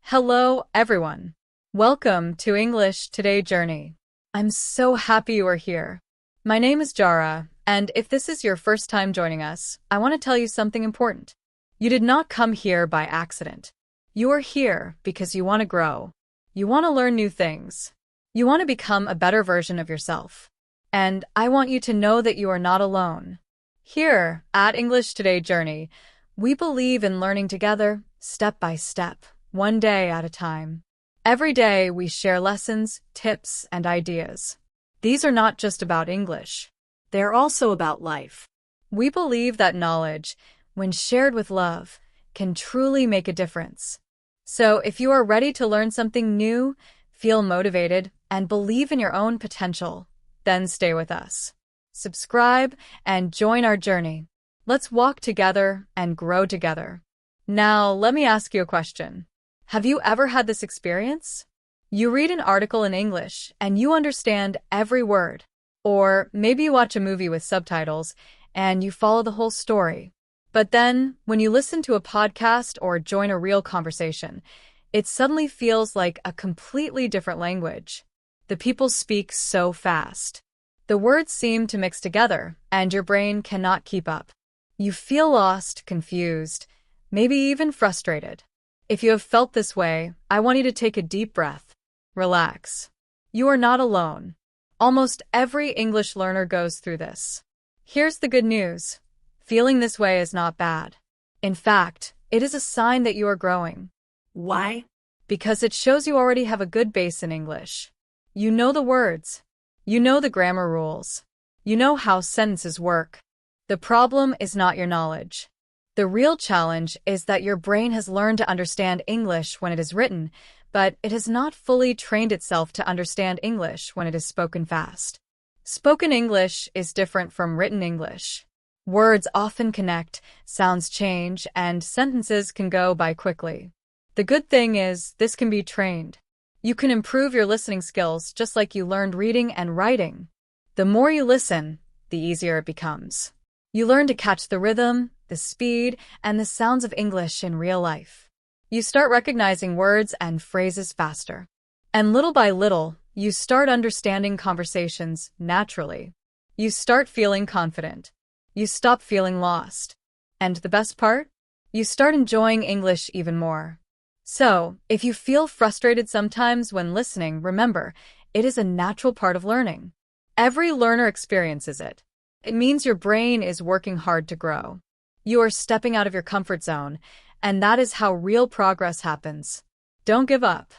Hello, everyone. Welcome to English Today Journey. I'm so happy you are here. My name is Jara, and if this is your first time joining us, I want to tell you something important. You did not come here by accident. You are here because you want to grow. You want to learn new things. You want to become a better version of yourself. And I want you to know that you are not alone. Here, at English Today Journey, we believe in learning together, step by step. One day at a time. Every day we share lessons, tips, and ideas. These are not just about English. They are also about life. We believe that knowledge, when shared with love, can truly make a difference. So if you are ready to learn something new, feel motivated, and believe in your own potential, then stay with us. Subscribe and join our journey. Let's walk together and grow together. Now, let me ask you a question. Have you ever had this experience? You read an article in English and you understand every word. Or maybe you watch a movie with subtitles and you follow the whole story. But then, when you listen to a podcast or join a real conversation, it suddenly feels like a completely different language. The people speak so fast. The words seem to mix together and your brain cannot keep up. You feel lost, confused, maybe even frustrated. If you have felt this way, I want you to take a deep breath. Relax. You are not alone. Almost every English learner goes through this. Here's the good news. Feeling this way is not bad. In fact, it is a sign that you are growing. Why? Because it shows you already have a good base in English. You know the words. You know the grammar rules. You know how sentences work. The problem is not your knowledge. The real challenge is that your brain has learned to understand English when it is written, but it has not fully trained itself to understand English when it is spoken fast. Spoken English is different from written English. Words often connect, sounds change, and sentences can go by quickly. The good thing is, this can be trained. You can improve your listening skills just like you learned reading and writing. The more you listen, the easier it becomes. You learn to catch the rhythm, the speed, and the sounds of English in real life. You start recognizing words and phrases faster. And little by little, you start understanding conversations naturally. You start feeling confident. You stop feeling lost. And the best part? You start enjoying English even more. So, if you feel frustrated sometimes when listening, remember, it is a natural part of learning. Every learner experiences it. It means your brain is working hard to grow. You are stepping out of your comfort zone, and that is how real progress happens. Don't give up.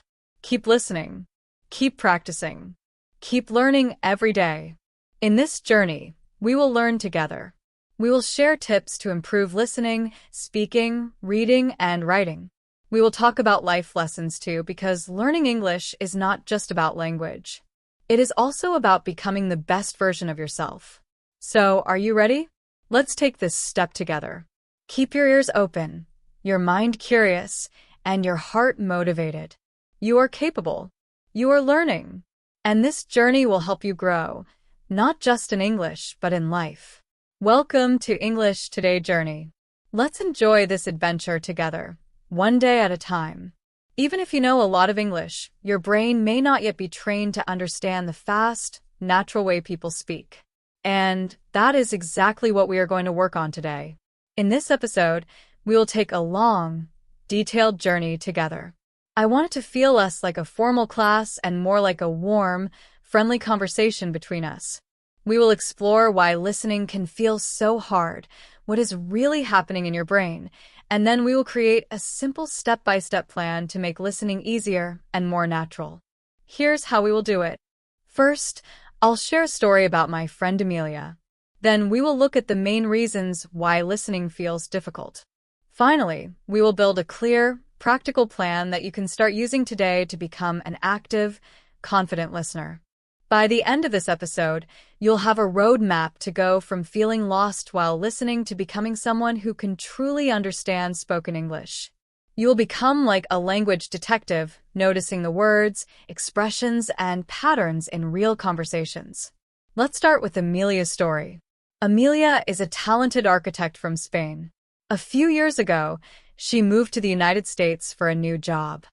Keep listening. Keep practicing. Keep learning every day. In this journey, we will learn together. We will share tips to improve listening, speaking, reading, and writing. We will talk about life lessons too, because learning English is not just about language. It is also about becoming the best version of yourself. So, are you ready? Let's take this step together. Keep your ears open, your mind curious, and your heart motivated. You are capable. You are learning. And this journey will help you grow, not just in English, but in life. Welcome to English Today Journey. Let's enjoy this adventure together, one day at a time. Even if you know a lot of English, your brain may not yet be trained to understand the fast, natural way people speak. And that is exactly what we are going to work on today. In this episode, we will take a long, detailed journey together. I want it to feel less like a formal class and more like a warm, friendly conversation between us. We will explore why listening can feel so hard, what is really happening in your brain, and then we will create a simple step-by-step plan to make listening easier and more natural. Here's how we will do it. First, I'll share a story about my friend Amelia. Then we will look at the main reasons why listening feels difficult. Finally, we will build a clear, practical plan that you can start using today to become an active, confident listener. By the end of this episode, you'll have a roadmap to go from feeling lost while listening to becoming someone who can truly understand spoken English. You will become like a language detective, noticing the words, expressions, and patterns in real conversations. Let's start with Amelia's story. Amelia is a talented architect from Spain. A few years ago, she moved to the United States for a new job.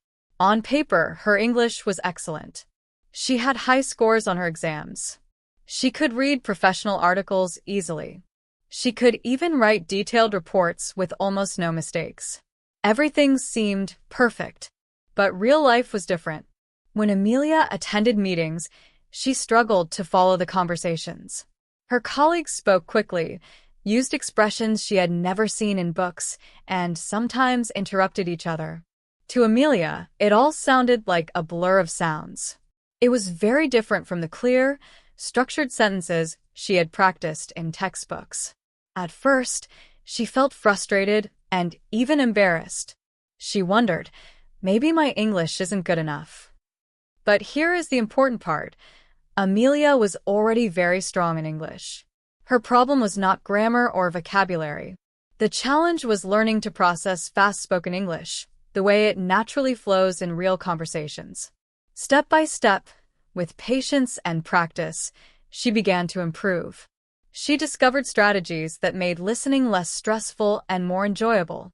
On paper, her English was excellent. She had high scores on her exams. She could read professional articles easily. She could even write detailed reports with almost no mistakes. Everything seemed perfect. But real life was different. When Amelia attended meetings, she struggled to follow the conversations. Her colleagues spoke quickly, used expressions she had never seen in books, and sometimes interrupted each other. To Amelia, it all sounded like a blur of sounds. It was very different from the clear, structured sentences she had practiced in textbooks. At first, she felt frustrated and even embarrassed. She wondered, maybe my English isn't good enough. But here is the important part. Amelia was already very strong in English. Her problem was not grammar or vocabulary. The challenge was learning to process fast-spoken English, the way it naturally flows in real conversations. Step by step, with patience and practice, she began to improve. She discovered strategies that made listening less stressful and more enjoyable.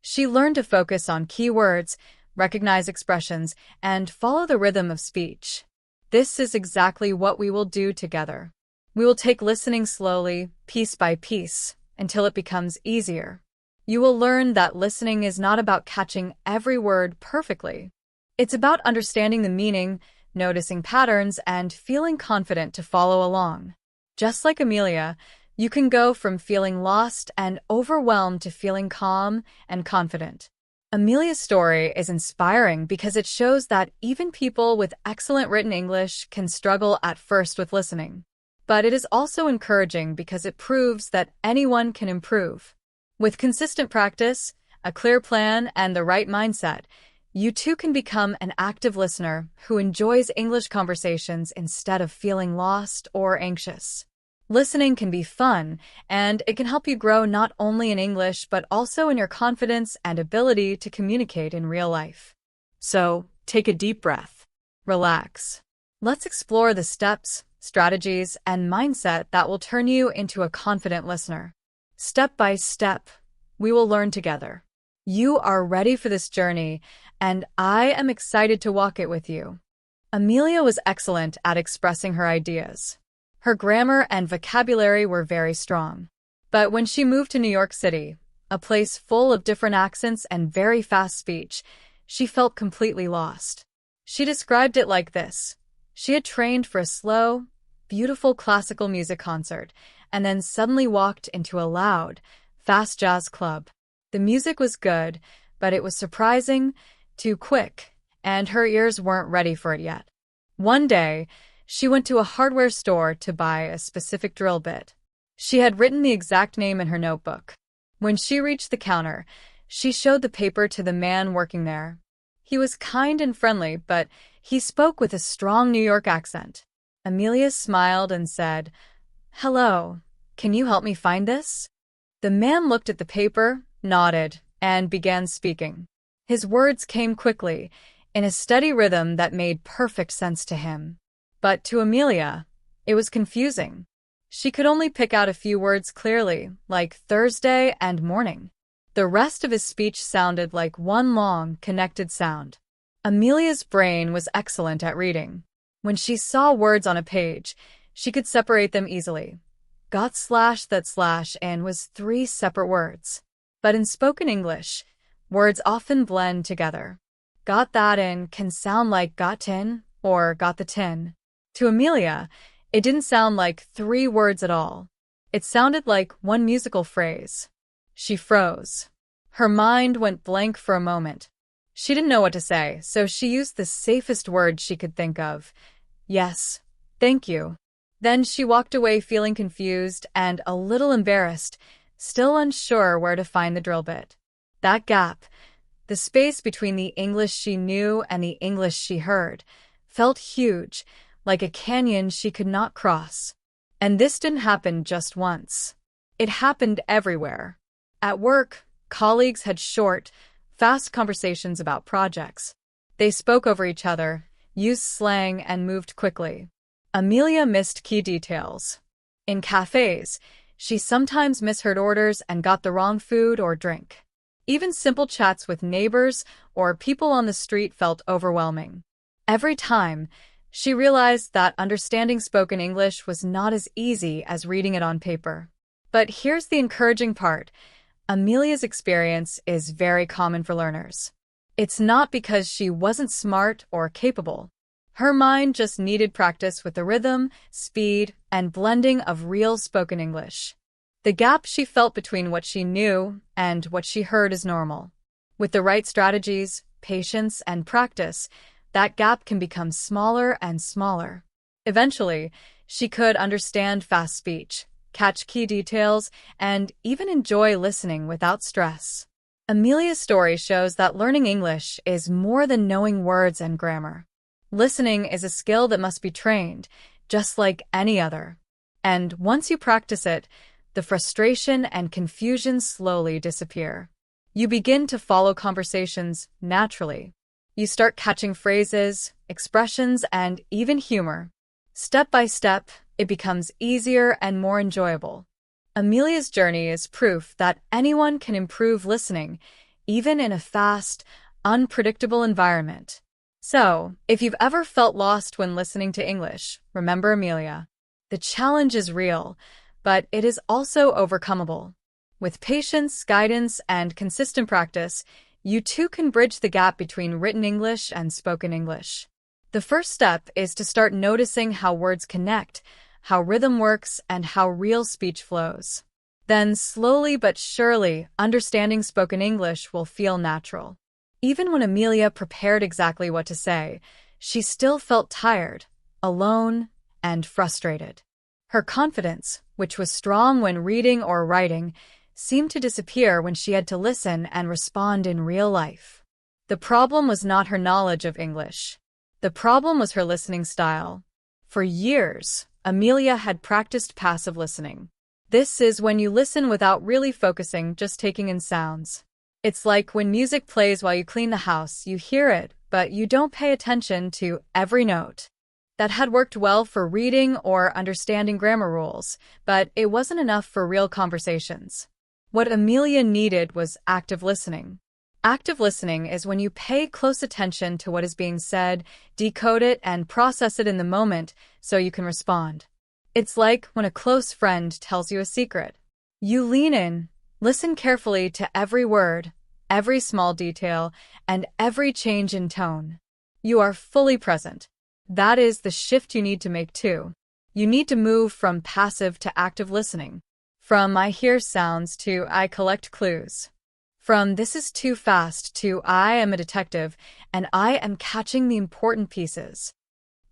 She learned to focus on key words, recognize expressions, and follow the rhythm of speech. This is exactly what we will do together. We will take listening slowly, piece by piece, until it becomes easier. You will learn that listening is not about catching every word perfectly. It's about understanding the meaning, noticing patterns, and feeling confident to follow along. Just like Amelia, you can go from feeling lost and overwhelmed to feeling calm and confident. Amelia's story is inspiring because it shows that even people with excellent written English can struggle at first with listening. But it is also encouraging because it proves that anyone can improve. With consistent practice, a clear plan, and the right mindset, you too can become an active listener who enjoys English conversations instead of feeling lost or anxious. Listening can be fun, and it can help you grow not only in English but also in your confidence and ability to communicate in real life. So, take a deep breath. Relax. Let's explore the steps, strategies, and mindset that will turn you into a confident listener. Step by step, we will learn together. You are ready for this journey, and I am excited to walk it with you. Amelia was excellent at expressing her ideas. Her grammar and vocabulary were very strong. But when she moved to New York City, a place full of different accents and very fast speech, she felt completely lost. She described it like this. She had trained for a slow, beautiful classical music concert, and then suddenly walked into a loud, fast jazz club. The music was good, but it was surprising, too quick, and her ears weren't ready for it yet. One day, she went to a hardware store to buy a specific drill bit. She had written the exact name in her notebook. When she reached the counter, she showed the paper to the man working there. He was kind and friendly, but he spoke with a strong New York accent. Amelia smiled and said, "Hello, can you help me find this?" The man looked at the paper, nodded, and began speaking. His words came quickly, in a steady rhythm that made perfect sense to him. But to Amelia, it was confusing. She could only pick out a few words clearly, like Thursday and morning. The rest of his speech sounded like one long, connected sound. Amelia's brain was excellent at reading. When she saw words on a page, she could separate them easily. Got slash that slash and was 3 separate words. But in spoken English, words often blend together. Got that in can sound like got tin or got the tin. To Amelia, it didn't sound like 3 words at all. It sounded like one musical phrase. She froze. Her mind went blank for a moment. She didn't know what to say, so she used the safest word she could think of. Yes, thank you. Then she walked away feeling confused and a little embarrassed, still unsure where to find the drill bit. That gap, the space between the English she knew and the English she heard, felt huge, like a canyon she could not cross. And this didn't happen just once. It happened everywhere. At work, colleagues had short, fast conversations about projects. They spoke over each other, used slang, and moved quickly. Amelia missed key details. In cafes, she sometimes misheard orders and got the wrong food or drink. Even simple chats with neighbors or people on the street felt overwhelming. Every time, she realized that understanding spoken English was not as easy as reading it on paper. But here's the encouraging part. Amelia's experience is very common for learners. It's not because she wasn't smart or capable. Her mind just needed practice with the rhythm, speed, and blending of real spoken English. The gap she felt between what she knew and what she heard is normal. With the right strategies, patience, and practice, that gap can become smaller and smaller. Eventually, she could understand fast speech, catch key details, and even enjoy listening without stress. Amelia's story shows that learning English is more than knowing words and grammar. Listening is a skill that must be trained, just like any other. And once you practice it, the frustration and confusion slowly disappear. You begin to follow conversations naturally. You start catching phrases, expressions, and even humor. Step by step, it becomes easier and more enjoyable. Amelia's journey is proof that anyone can improve listening, even in a fast, unpredictable environment. So, if you've ever felt lost when listening to English, remember Amelia. The challenge is real, but it is also overcomable. With patience, guidance, and consistent practice, you too can bridge the gap between written English and spoken English. The first step is to start noticing how words connect, how rhythm works, and how real speech flows. Then, slowly but surely, understanding spoken English will feel natural. Even when Amelia prepared exactly what to say, she still felt tired, alone, and frustrated. Her confidence, which was strong when reading or writing, seemed to disappear when she had to listen and respond in real life. The problem was not her knowledge of English. The problem was her listening style. For years, Amelia had practiced passive listening. This is when you listen without really focusing, just taking in sounds. It's like when music plays while you clean the house, you hear it, but you don't pay attention to every note. That had worked well for reading or understanding grammar rules, but it wasn't enough for real conversations. What Amelia needed was active listening. Active listening is when you pay close attention to what is being said, decode it, and process it in the moment so you can respond. It's like when a close friend tells you a secret. You lean in, listen carefully to every word, every small detail, and every change in tone. You are fully present. That is the shift you need to make too. You need to move from passive to active listening. From I hear sounds to I collect clues. From this is too fast to I am a detective and I am catching the important pieces.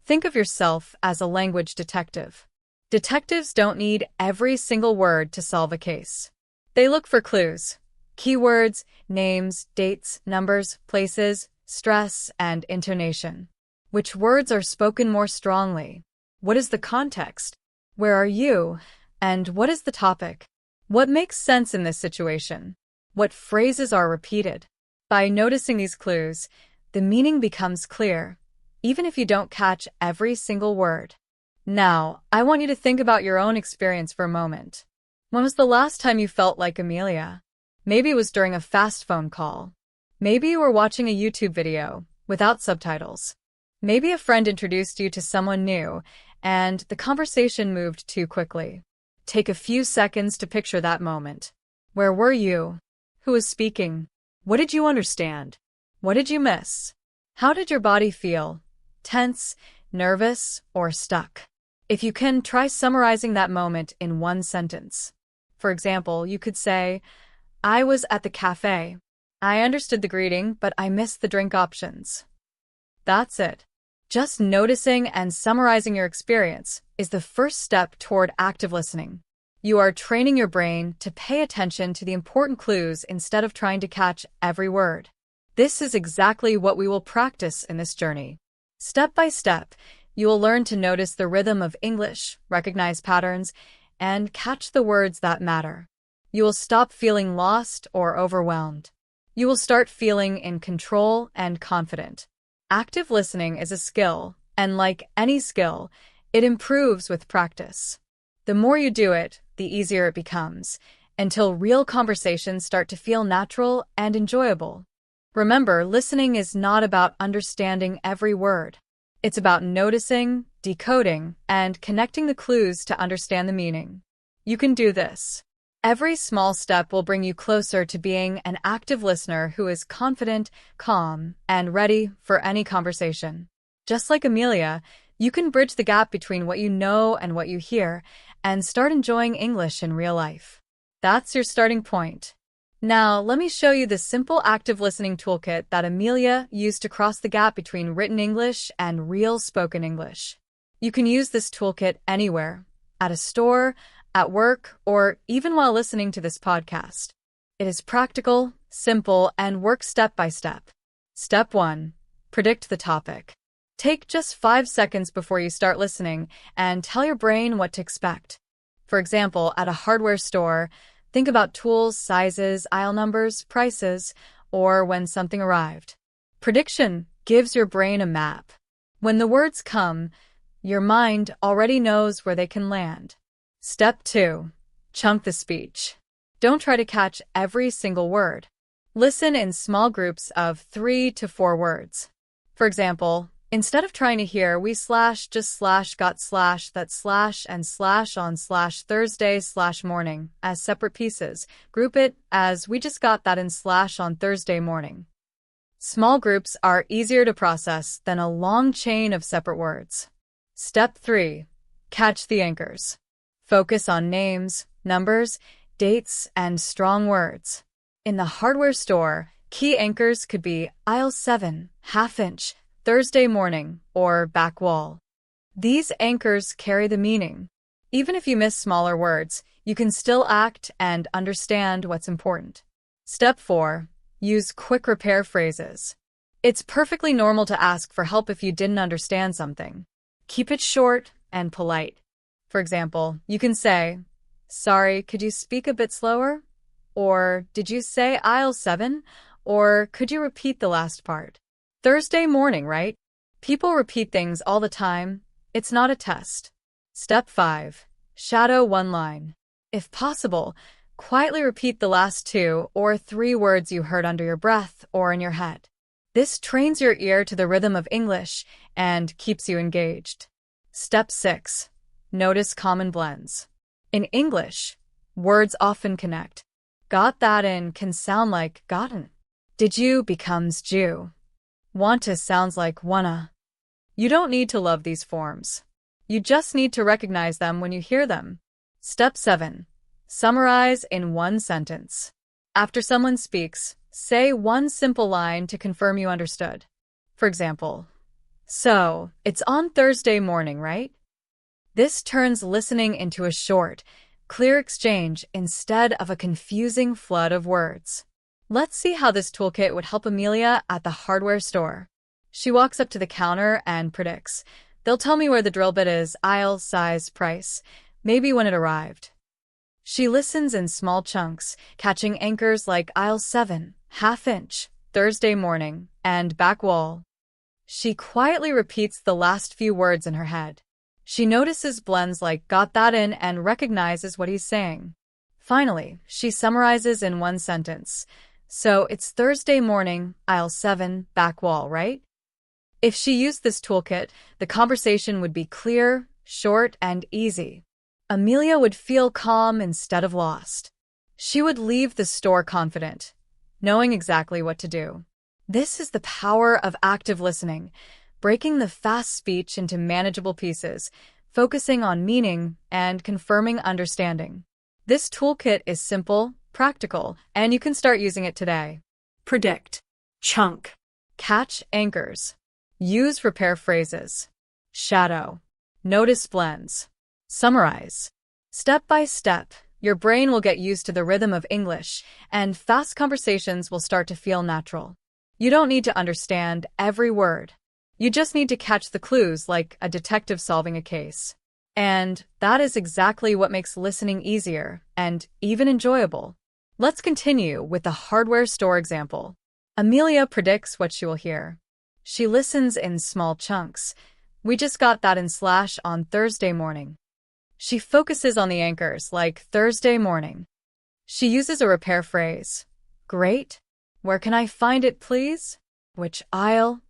Think of yourself as a language detective. Detectives don't need every single word to solve a case. They look for clues, keywords, names, dates, numbers, places, stress, and intonation. Which words are spoken more strongly? What is the context? Where are you? And what is the topic? What makes sense in this situation? What phrases are repeated? By noticing these clues, the meaning becomes clear, even if you don't catch every single word. Now, I want you to think about your own experience for a moment. When was the last time you felt like Amelia? Maybe it was during a fast phone call. Maybe you were watching a YouTube video without subtitles. Maybe a friend introduced you to someone new, and the conversation moved too quickly. Take a few seconds to picture that moment. Where were you? Who was speaking? What did you understand? What did you miss? How did your body feel? Tense, nervous, or stuck? If you can, try summarizing that moment in one sentence. For example, you could say, I was at the cafe. I understood the greeting, but I missed the drink options. That's it. Just noticing and summarizing your experience is the first step toward active listening. You are training your brain to pay attention to the important clues instead of trying to catch every word. This is exactly what we will practice in this journey. Step by step, you will learn to notice the rhythm of English, recognize patterns, and catch the words that matter. You will stop feeling lost or overwhelmed. You will start feeling in control and confident. Active listening is a skill, and like any skill, it improves with practice. The more you do it, the easier it becomes, until real conversations start to feel natural and enjoyable. Remember, listening is not about understanding every word. It's about noticing, decoding, and connecting the clues to understand the meaning. You can do this. Every small step will bring you closer to being an active listener who is confident, calm, and ready for any conversation. Just like Amelia, you can bridge the gap between what you know and what you hear and start enjoying English in real life. That's your starting point. Now, let me show you the simple active listening toolkit that Amelia used to cross the gap between written English and real spoken English. You can use this toolkit anywhere, at a store, at work, or even while listening to this podcast. It is practical, simple, and works step by step. Step 1. Predict the topic. Take just 5 seconds before you start listening and tell your brain what to expect. For example, at a hardware store, think about tools, sizes, aisle numbers, prices, or when something arrived. Prediction gives your brain a map. When the words come, your mind already knows where they can land. Step 2. Chunk the speech. Don't try to catch every single word. Listen in small groups of 3 to 4 words. For example, instead of trying to hear we slash just slash got slash that slash and slash on slash Thursday slash morning as separate pieces, group it as we just got that in slash on Thursday morning. Small groups are easier to process than a long chain of separate words. Step 3. Catch the anchors. Focus on names, numbers, dates, and strong words. In the hardware store, key anchors could be aisle 7, half inch, Thursday morning, or back wall. These anchors carry the meaning. Even if you miss smaller words, you can still act and understand what's important. Step 4. Use quick repair phrases. It's perfectly normal to ask for help if you didn't understand something. Keep it short and polite. For example, you can say, "Sorry, could you speak a bit slower?" Or, "Did you say aisle 7? Or, could you repeat the last part?" Thursday morning, right? People repeat things all the time. It's not a test. Step 5. Shadow one line. If possible, quietly repeat the last 2 or 3 words you heard under your breath or in your head. This trains your ear to the rhythm of English and keeps you engaged. Step 6. Notice common blends. In English, words often connect. Got that in can sound like gotten. Did you becomes Jew. Want to sounds like wanna. You don't need to love these forms. You just need to recognize them when you hear them. Step 7. Summarize in one sentence. After someone speaks, say one simple line to confirm you understood. For example, "So, it's on Thursday morning, right?" This turns listening into a short, clear exchange instead of a confusing flood of words. Let's see how this toolkit would help Amelia at the hardware store. She walks up to the counter and predicts. "They'll tell me where the drill bit is, aisle, size, price, maybe when it arrived." She listens in small chunks, catching anchors like aisle 7, half inch, Thursday morning, and back wall. She quietly repeats the last few words in her head. She notices blends like got that in and recognizes what he's saying. Finally, she summarizes in one sentence. "So it's Thursday morning, aisle 7, back wall, right?" If she used this toolkit, the conversation would be clear, short, and easy. Amelia would feel calm instead of lost. She would leave the store confident, knowing exactly what to do. This is the power of active listening, breaking the fast speech into manageable pieces, focusing on meaning, and confirming understanding. This toolkit is simple, practical, and you can start using it today. Predict. Chunk. Catch anchors. Use repair phrases. Shadow. Notice blends. Summarize. Step by step, your brain will get used to the rhythm of English, and fast conversations will start to feel natural. You don't need to understand every word. You just need to catch the clues like a detective solving a case. And that is exactly what makes listening easier and even enjoyable. Let's continue with the hardware store example. Amelia predicts what she will hear. She listens in small chunks. "We just got that in slash on Thursday morning." She focuses on the anchors like Thursday morning. She uses a repair phrase. Great. Where can I find it, please? Which aisle?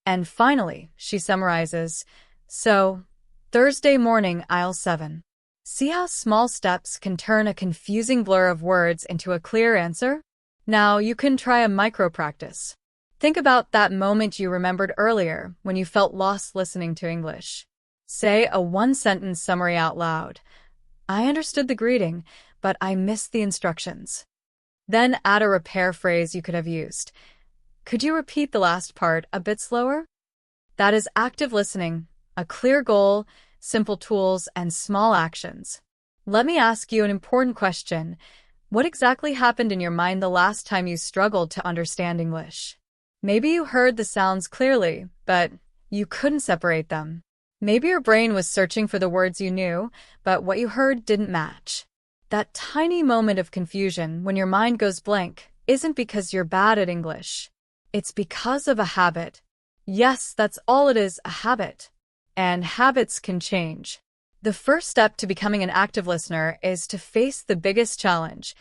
And finally, she summarizes. So, Thursday morning, aisle 7. See how small steps can turn a confusing blur of words into a clear answer? Now you can try a micro practice. Think about that moment you remembered earlier when you felt lost listening to English. Say a one-sentence summary out loud. I understood the greeting, but I missed the instructions. Then add a repair phrase you could have used. Could you repeat the last part a bit slower? That is active listening, a clear goal, simple tools, and small actions. Let me ask you an important question. What exactly happened in your mind the last time you struggled to understand English? Maybe you heard the sounds clearly, but you couldn't separate them. Maybe your brain was searching for the words you knew, but what you heard didn't match. That tiny moment of confusion when your mind goes blank isn't because you're bad at English. It's because of a habit. Yes, that's all it is, a habit. And habits can change. The first step to becoming an active listener is to face the biggest challenge: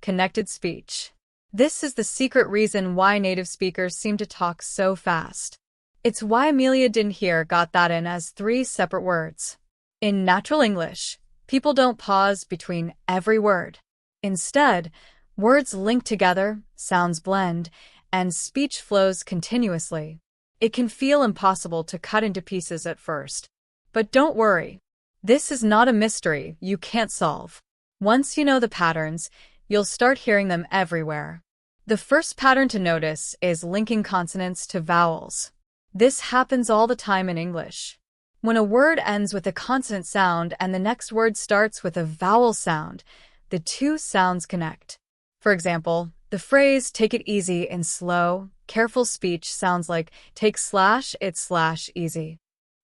connected speech. This is the secret reason why native speakers seem to talk so fast. It's why Amelia didn't hear got that in as 3 separate words. In natural English, people don't pause between every word. Instead, words link together, sounds blend, and speech flows continuously. It can feel impossible to cut into pieces at first. But don't worry. This is not a mystery you can't solve. Once you know the patterns, you'll start hearing them everywhere. The first pattern to notice is linking consonants to vowels. This happens all the time in English. When a word ends with a consonant sound and the next word starts with a vowel sound, the two sounds connect. For example, the phrase "take it easy" in slow, careful speech sounds like "take/it/easy."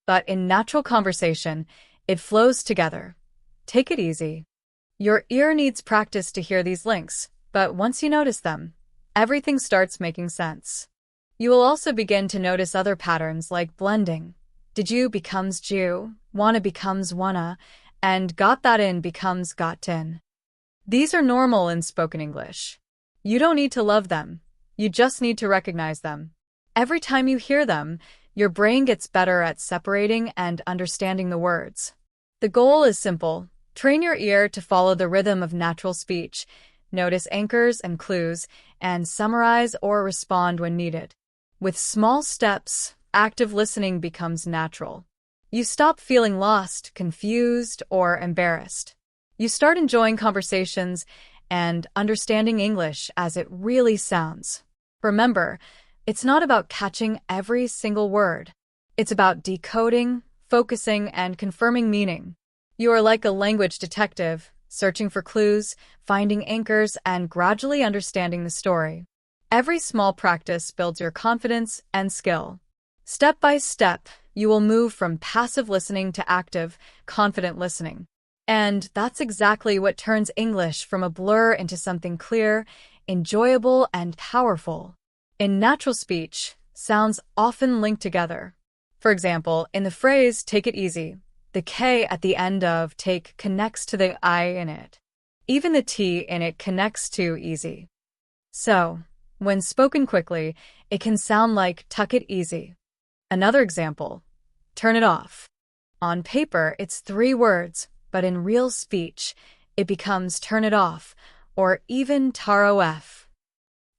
But in natural conversation, it flows together. Take it easy. Your ear needs practice to hear these links, but once you notice them, everything starts making sense. You will also begin to notice other patterns like blending. Did you becomes Jew, wanna becomes wanna, and got that in becomes got in. These are normal in spoken English. You don't need to love them. You just need to recognize them. Every time you hear them, your brain gets better at separating and understanding the words. The goal is simple. Train your ear to follow the rhythm of natural speech, notice anchors and clues, and summarize or respond when needed. With small steps, active listening becomes natural. You stop feeling lost, confused, or embarrassed. You start enjoying conversations and understanding English as it really sounds. Remember, it's not about catching every single word. It's about decoding, focusing, and confirming meaning. You are like a language detective, searching for clues, finding anchors, and gradually understanding the story. Every small practice builds your confidence and skill. Step by step, you will move from passive listening to active, confident listening. And that's exactly what turns English from a blur into something clear, enjoyable, and powerful. In natural speech, sounds often link together. For example, in the phrase "take it easy," the K at the end of take connects to the I in it. Even the T in it connects to easy. So, when spoken quickly, it can sound like tuck it easy. Another example, turn it off. On paper, it's 3 words, but in real speech, it becomes turn it off, or even taro f.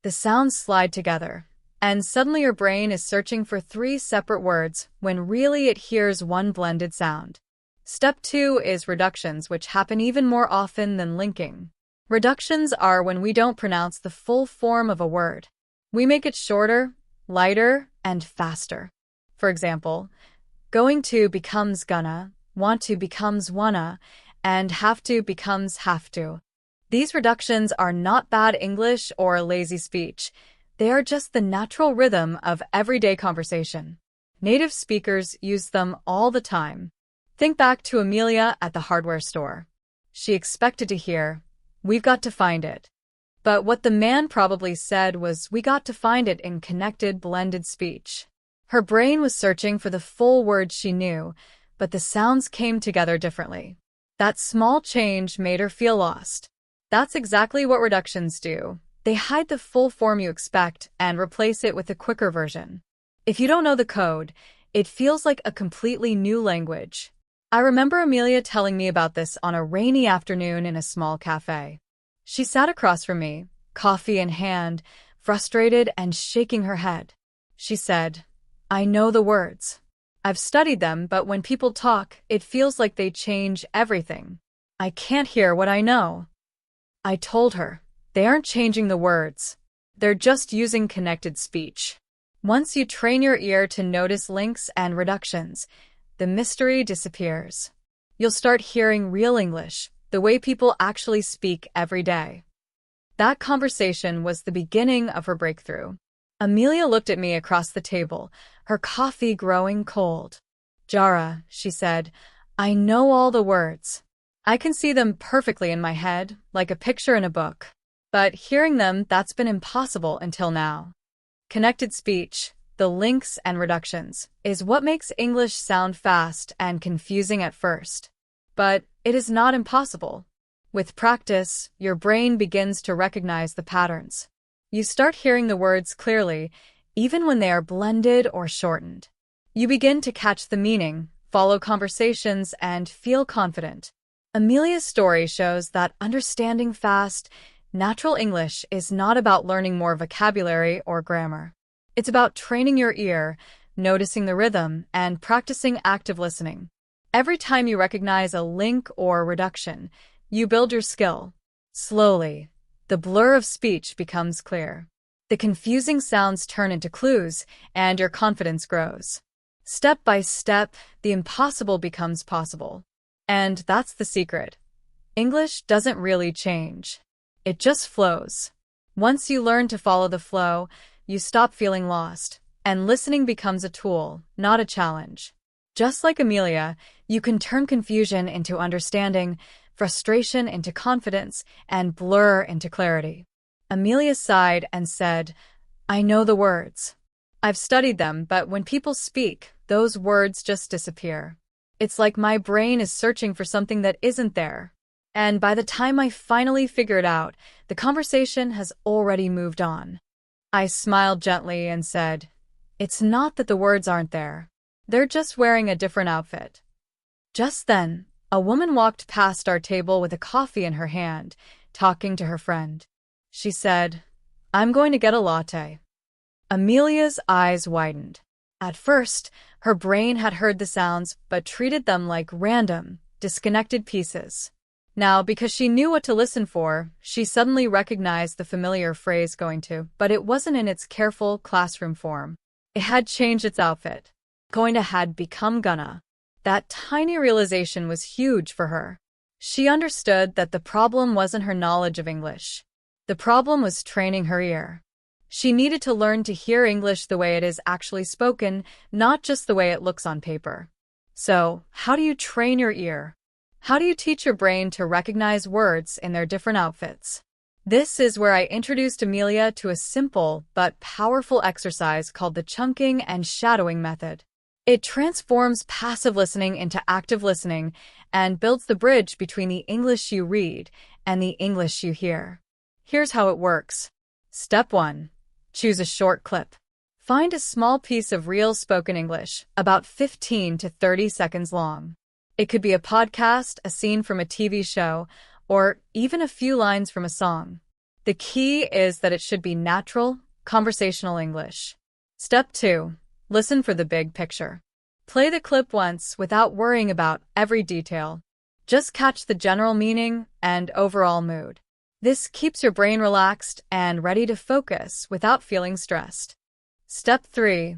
The sounds slide together, and suddenly your brain is searching for 3 separate words when really it hears one blended sound. Step 2 is reductions, which happen even more often than linking. Reductions are when we don't pronounce the full form of a word. We make it shorter, lighter, and faster. For example, going to becomes gonna, want to becomes wanna, and have to becomes have to. These reductions are not bad English or lazy speech. They are just the natural rhythm of everyday conversation. Native speakers use them all the time. Think back to Amelia at the hardware store. She expected to hear, "We've got to find it." But what the man probably said was, "We got to find it," in connected, blended speech. Her brain was searching for the full word she knew, but the sounds came together differently. That small change made her feel lost. That's exactly what reductions do. They hide the full form you expect and replace it with a quicker version. If you don't know the code, it feels like a completely new language. I remember Amelia telling me about this on a rainy afternoon in a small cafe. She sat across from me, coffee in hand, frustrated and shaking her head. She said, "I know the words. I've studied them, but when people talk, it feels like they change everything. I can't hear what I know." I told her, they aren't changing the words. They're just using connected speech. Once you train your ear to notice links and reductions, the mystery disappears. You'll start hearing real English, the way people actually speak every day. That conversation was the beginning of her breakthrough. Amelia looked at me across the table, her coffee growing cold. "Jara," she said, "I know all the words. I can see them perfectly in my head, like a picture in a book. But hearing them, that's been impossible until now." Connected speech, the links and reductions, is what makes English sound fast and confusing at first. But it is not impossible. With practice, your brain begins to recognize the patterns. You start hearing the words clearly, even when they are blended or shortened. You begin to catch the meaning, follow conversations, and feel confident. Amelia's story shows that understanding fast, natural English is not about learning more vocabulary or grammar. It's about training your ear, noticing the rhythm, and practicing active listening. Every time you recognize a link or reduction, you build your skill. Slowly, the blur of speech becomes clear. The confusing sounds turn into clues, and your confidence grows. Step by step, the impossible becomes possible. And that's the secret. English doesn't really change. It just flows. Once you learn to follow the flow, you stop feeling lost, and listening becomes a tool, not a challenge. Just like Amelia, you can turn confusion into understanding, frustration into confidence, and blur into clarity. Amelia sighed and said, "I know the words. I've studied them, but when people speak, those words just disappear. It's like my brain is searching for something that isn't there. And by the time I finally figure it out, the conversation has already moved on." I smiled gently and said, "It's not that the words aren't there. They're just wearing a different outfit." Just then, a woman walked past our table with a coffee in her hand, talking to her friend. She said, "I'm going to get a latte." Amelia's eyes widened. At first, her brain had heard the sounds but treated them like random, disconnected pieces. Now, because she knew what to listen for, she suddenly recognized the familiar phrase "going to," but it wasn't in its careful classroom form. It had changed its outfit. Going to had become gonna. That tiny realization was huge for her. She understood that the problem wasn't her knowledge of English. The problem was training her ear. She needed to learn to hear English the way it is actually spoken, not just the way it looks on paper. So, how do you train your ear? How do you teach your brain to recognize words in their different outfits? This is where I introduced Amelia to a simple but powerful exercise called the chunking and shadowing method. It transforms passive listening into active listening and builds the bridge between the English you read and the English you hear. Here's how it works. Step 1. Choose a short clip. Find a small piece of real spoken English, about 15 to 30 seconds long. It could be a podcast, a scene from a TV show, or even a few lines from a song. The key is that it should be natural, conversational English. Step 2. Listen for the big picture. Play the clip once without worrying about every detail. Just catch the general meaning and overall mood. This keeps your brain relaxed and ready to focus without feeling stressed. Step 3.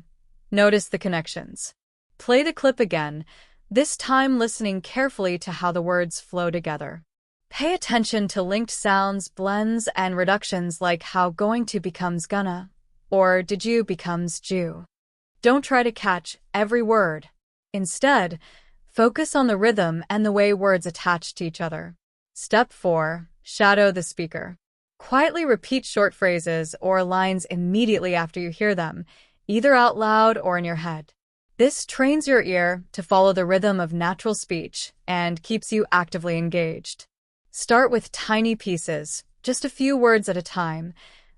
Notice the connections. Play the clip again, this time listening carefully to how the words flow together. Pay attention to linked sounds, blends, and reductions like how going to becomes gonna, or did you becomes Jew. Don't try to catch every word. Instead, focus on the rhythm and the way words attach to each other. Step 4. Shadow the speaker. Quietly repeat short phrases or lines immediately after you hear them, either out loud or in your head. This trains your ear to follow the rhythm of natural speech and keeps you actively engaged. Start with tiny pieces, just a few words at a time,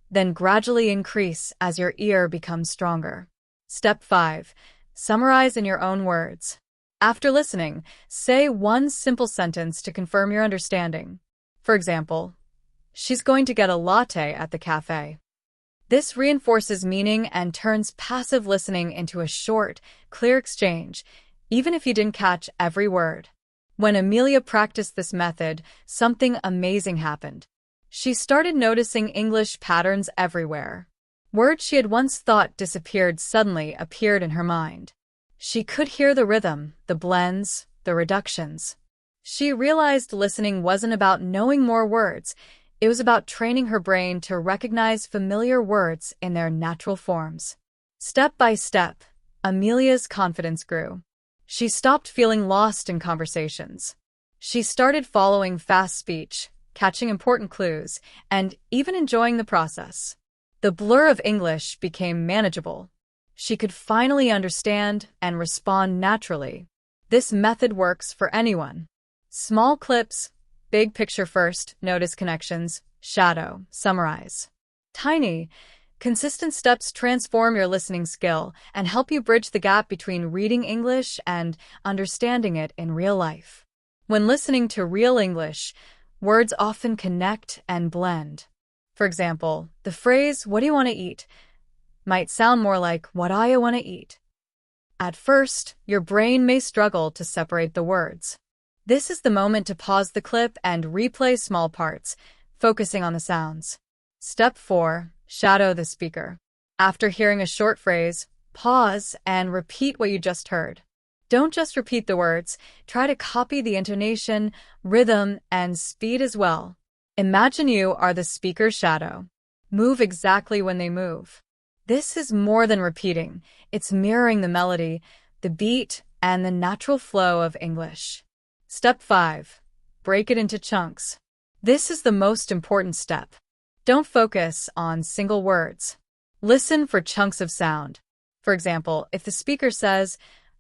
then gradually increase as your ear becomes stronger. Step 5. Summarize in your own words. After listening, say one simple sentence to confirm your understanding. For example, she's going to get a latte at the cafe. This reinforces meaning and turns passive listening into a short, clear exchange, even if you didn't catch every word. When Amelia practiced this method, something amazing happened. She started noticing English patterns everywhere. Words she had once thought disappeared suddenly appeared in her mind. She could hear the rhythm, the blends, the reductions. She realized listening wasn't about knowing more words. It was about training her brain to recognize familiar words in their natural forms. Step by step, Amelia's confidence grew. She stopped feeling lost in conversations. She started following fast speech, catching important clues, and even enjoying the process. The blur of English became manageable. She could finally understand and respond naturally. This method works for anyone. Small clips, big picture first, notice connections, shadow, summarize. Tiny, consistent steps transform your listening skill and help you bridge the gap between reading English and understanding it in real life. When listening to real English, words often connect and blend. For example, the phrase, "What do you want to eat?" might sound more like, "What I want to eat." At first, your brain may struggle to separate the words. This is the moment to pause the clip and replay small parts, focusing on the sounds. Step 4. Shadow the speaker. After hearing a short phrase, pause and repeat what you just heard. Don't just repeat the words, try to copy the intonation, rhythm, and speed as well. Imagine you are the speaker's shadow. Move exactly when they move. This is more than repeating. It's mirroring the melody, the beat, and the natural flow of English. Step 5. Break it into chunks. This is the most important step. Don't focus on single words. Listen for chunks of sound. For example, if the speaker says,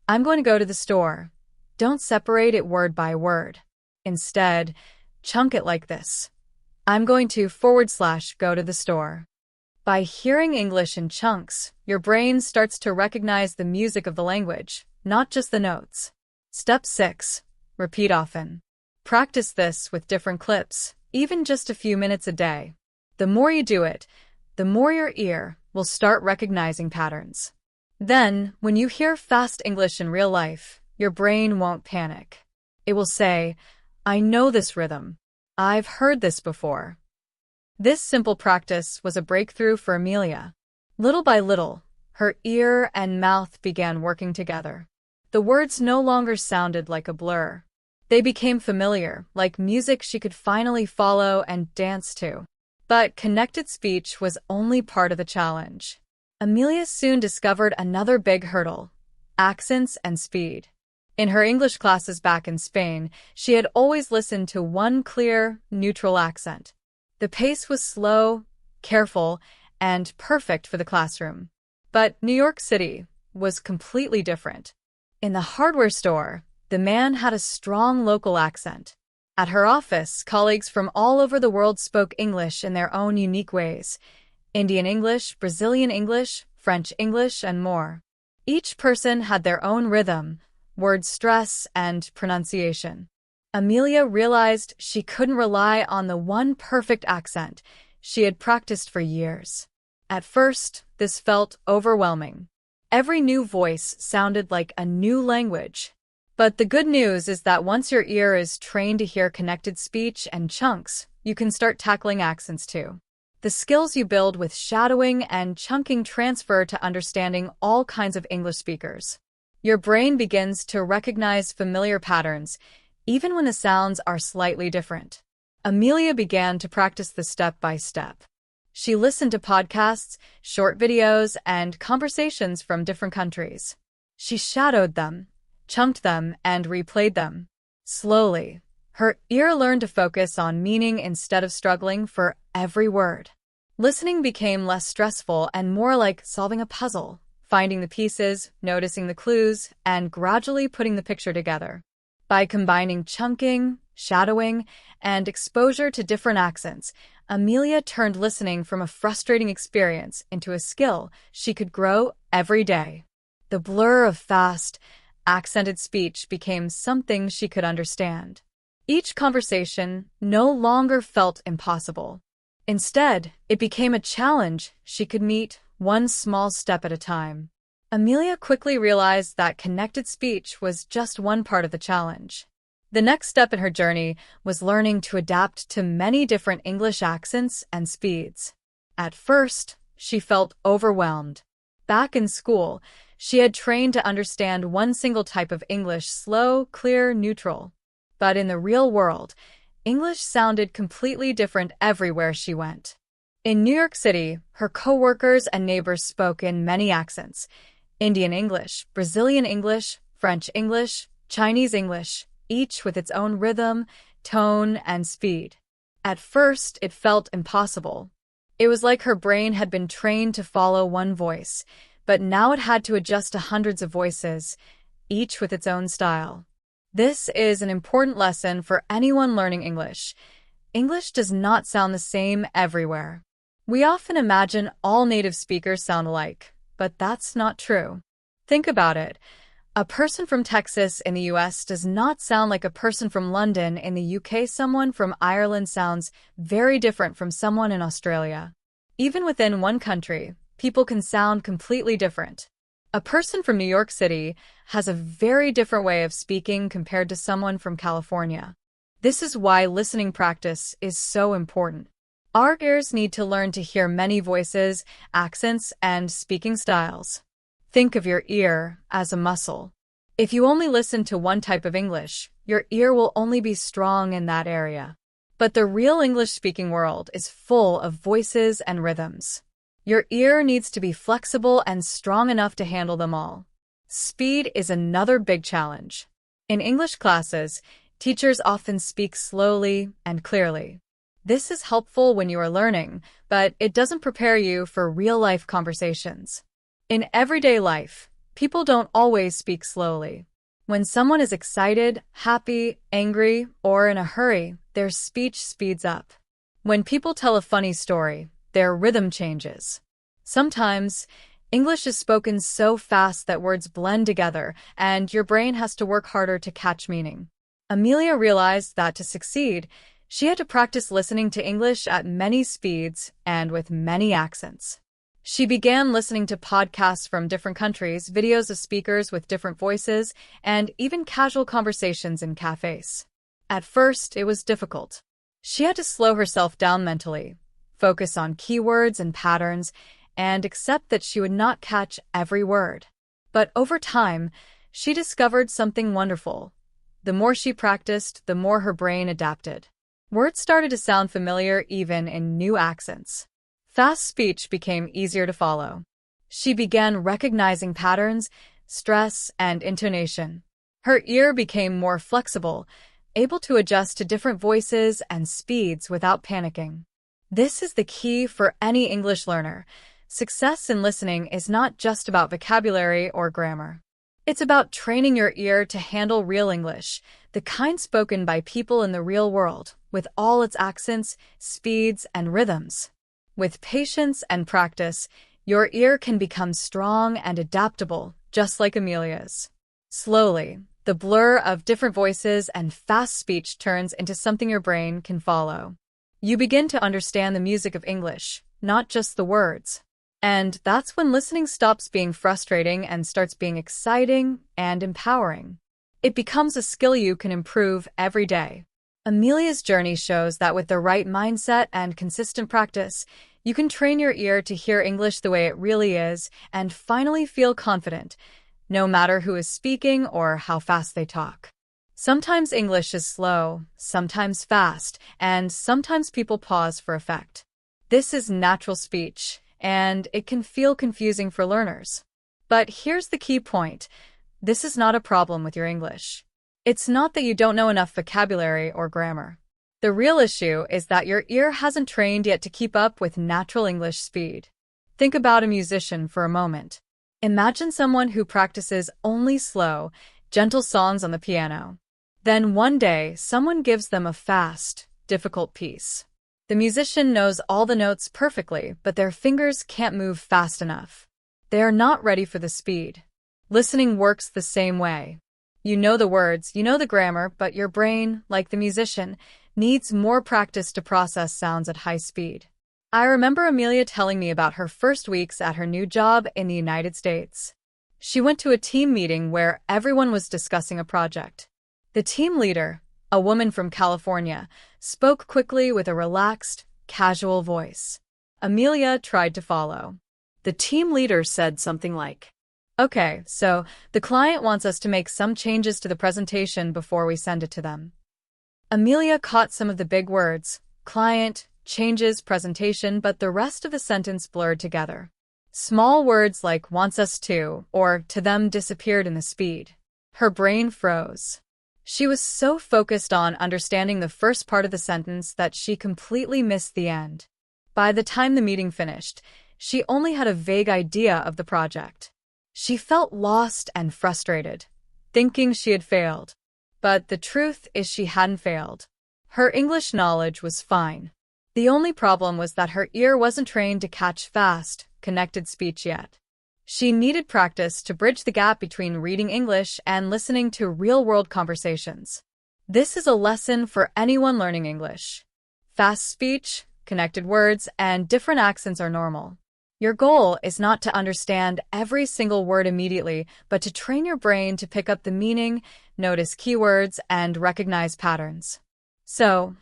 "I'm going to go to the store," don't separate it word by word. Instead, chunk it like this. "I'm going to / go to the store." By hearing English in chunks, your brain starts to recognize the music of the language, not just the notes. Step 6. Repeat often. Practice this with different clips, even just a few minutes a day. The more you do it, the more your ear will start recognizing patterns. Then, when you hear fast English in real life, your brain won't panic. It will say, "I know this rhythm. I've heard this before." This simple practice was a breakthrough for Amelia. Little by little, her ear and mouth began working together. The words no longer sounded like a blur. They became familiar, like music she could finally follow and dance to. But connected speech was only part of the challenge. Amelia soon discovered another big hurdle: accents and speed. In her English classes back in Spain, she had always listened to one clear, neutral accent. The pace was slow, careful, and perfect for the classroom. But New York City was completely different. In the hardware store, the man had a strong local accent. At her office, colleagues from all over the world spoke English in their own unique ways: Indian English, Brazilian English, French English, and more. Each person had their own rhythm, word stress, and pronunciation. Amelia realized she couldn't rely on the one perfect accent she had practiced for years. At first, this felt overwhelming. Every new voice sounded like a new language. But the good news is that once your ear is trained to hear connected speech and chunks, you can start tackling accents too. The skills you build with shadowing and chunking transfer to understanding all kinds of English speakers. Your brain begins to recognize familiar patterns, even when the sounds are slightly different. Amelia began to practice this step by step. She listened to podcasts, short videos, and conversations from different countries. She shadowed them, chunked them, and replayed them. Slowly, her ear learned to focus on meaning instead of struggling for every word. Listening became less stressful and more like solving a puzzle, finding the pieces, noticing the clues, and gradually putting the picture together. By combining chunking, shadowing, and exposure to different accents, Amelia turned listening from a frustrating experience into a skill she could grow every day. The blur of fast, accented speech became something she could understand. Each conversation no longer felt impossible. Instead, it became a challenge she could meet one small step at a time. Amelia quickly realized that connected speech was just one part of the challenge. The next step in her journey was learning to adapt to many different English accents and speeds. At first, she felt overwhelmed. Back in school, she had trained to understand one single type of English: slow, clear, neutral. But in the real world, English sounded completely different everywhere she went. In New York City, her coworkers and neighbors spoke in many accents: Indian English, Brazilian English, French English, Chinese English, each with its own rhythm, tone, and speed. At first, it felt impossible. It was like her brain had been trained to follow one voice, but now it had to adjust to hundreds of voices, each with its own style. This is an important lesson for anyone learning English. English does not sound the same everywhere. We often imagine all native speakers sound alike, but that's not true. Think about it. A person from Texas in the US does not sound like a person from London in the UK. Someone from Ireland sounds very different from someone in Australia. Even within one country, people can sound completely different. A person from New York City has a very different way of speaking compared to someone from California. This is why listening practice is so important. Our ears need to learn to hear many voices, accents, and speaking styles. Think of your ear as a muscle. If you only listen to one type of English, your ear will only be strong in that area. But the real English-speaking world is full of voices and rhythms. Your ear needs to be flexible and strong enough to handle them all. Speed is another big challenge. In English classes, teachers often speak slowly and clearly. This is helpful when you are learning, but it doesn't prepare you for real-life conversations. In everyday life, people don't always speak slowly. When someone is excited, happy, angry, or in a hurry, their speech speeds up. When people tell a funny story, their rhythm changes. Sometimes, English is spoken so fast that words blend together, and your brain has to work harder to catch meaning. Amelia realized that to succeed, she had to practice listening to English at many speeds and with many accents. She began listening to podcasts from different countries, videos of speakers with different voices, and even casual conversations in cafes. At first, it was difficult. She had to slow herself down mentally, focus on keywords and patterns, and accept that she would not catch every word. But over time, she discovered something wonderful. The more she practiced, the more her brain adapted. Words started to sound familiar even in new accents. Fast speech became easier to follow. She began recognizing patterns, stress, and intonation. Her ear became more flexible, able to adjust to different voices and speeds without panicking. This is the key for any English learner. Success in listening is not just about vocabulary or grammar. It's about training your ear to handle real English, the kind spoken by people in the real world, with all its accents, speeds, and rhythms. With patience and practice, your ear can become strong and adaptable, just like Amelia's. Slowly, the blur of different voices and fast speech turns into something your brain can follow. You begin to understand the music of English, not just the words. And that's when listening stops being frustrating and starts being exciting and empowering. It becomes a skill you can improve every day. Amelia's journey shows that with the right mindset and consistent practice, you can train your ear to hear English the way it really is and finally feel confident, no matter who is speaking or how fast they talk. Sometimes English is slow, sometimes fast, and sometimes people pause for effect. This is natural speech, and it can feel confusing for learners. But here's the key point. This is not a problem with your English. It's not that you don't know enough vocabulary or grammar. The real issue is that your ear hasn't trained yet to keep up with natural English speed. Think about a musician for a moment. Imagine someone who practices only slow, gentle songs on the piano. Then one day, someone gives them a fast, difficult piece. The musician knows all the notes perfectly, but their fingers can't move fast enough. They are not ready for the speed. Listening works the same way. You know the words, you know the grammar, but your brain, like the musician, needs more practice to process sounds at high speed. I remember Amelia telling me about her first weeks at her new job in the United States. She went to a team meeting where everyone was discussing a project. The team leader, a woman from California, spoke quickly with a relaxed, casual voice. Amelia tried to follow. The team leader said something like, "Okay, so the client wants us to make some changes to the presentation before we send it to them." Amelia caught some of the big words, client, changes, presentation, but the rest of the sentence blurred together. Small words like wants us to or to them disappeared in the speed. Her brain froze. She was so focused on understanding the first part of the sentence that she completely missed the end. By the time the meeting finished, she only had a vague idea of the project. She felt lost and frustrated, thinking she had failed. But the truth is she hadn't failed. Her English knowledge was fine. The only problem was that her ear wasn't trained to catch fast, connected speech yet. She needed practice to bridge the gap between reading English and listening to real-world conversations. This is a lesson for anyone learning English. Fast speech, connected words, and different accents are normal. Your goal is not to understand every single word immediately, but to train your brain to pick up the meaning, notice keywords, and recognize patterns. So,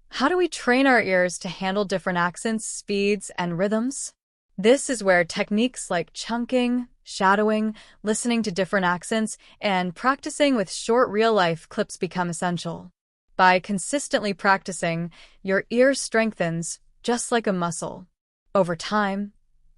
how do we train our ears to handle different accents, speeds, and rhythms? This is where techniques like chunking, shadowing, listening to different accents, and practicing with short real-life clips become essential. By consistently practicing, your ear strengthens, just like a muscle. Over time,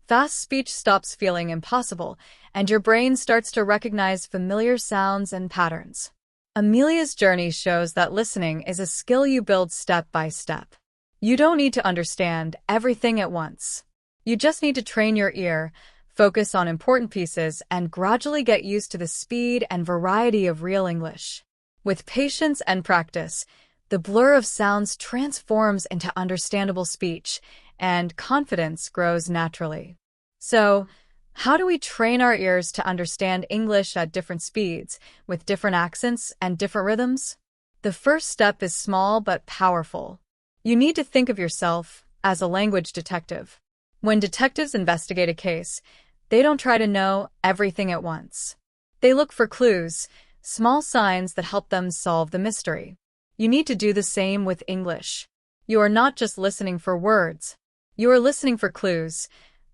fast speech stops feeling impossible, and your brain starts to recognize familiar sounds and patterns. Amelia's journey shows that listening is a skill you build step by step. You don't need to understand everything at once. You just need to train your ear, focus on important pieces, and gradually get used to the speed and variety of real English. With patience and practice, the blur of sounds transforms into understandable speech, and confidence grows naturally. So, how do we train our ears to understand English at different speeds, with different accents and different rhythms? The first step is small but powerful. You need to think of yourself as a language detective. When detectives investigate a case, they don't try to know everything at once. They look for clues, small signs that help them solve the mystery. You need to do the same with English. You are not just listening for words. You are listening for clues,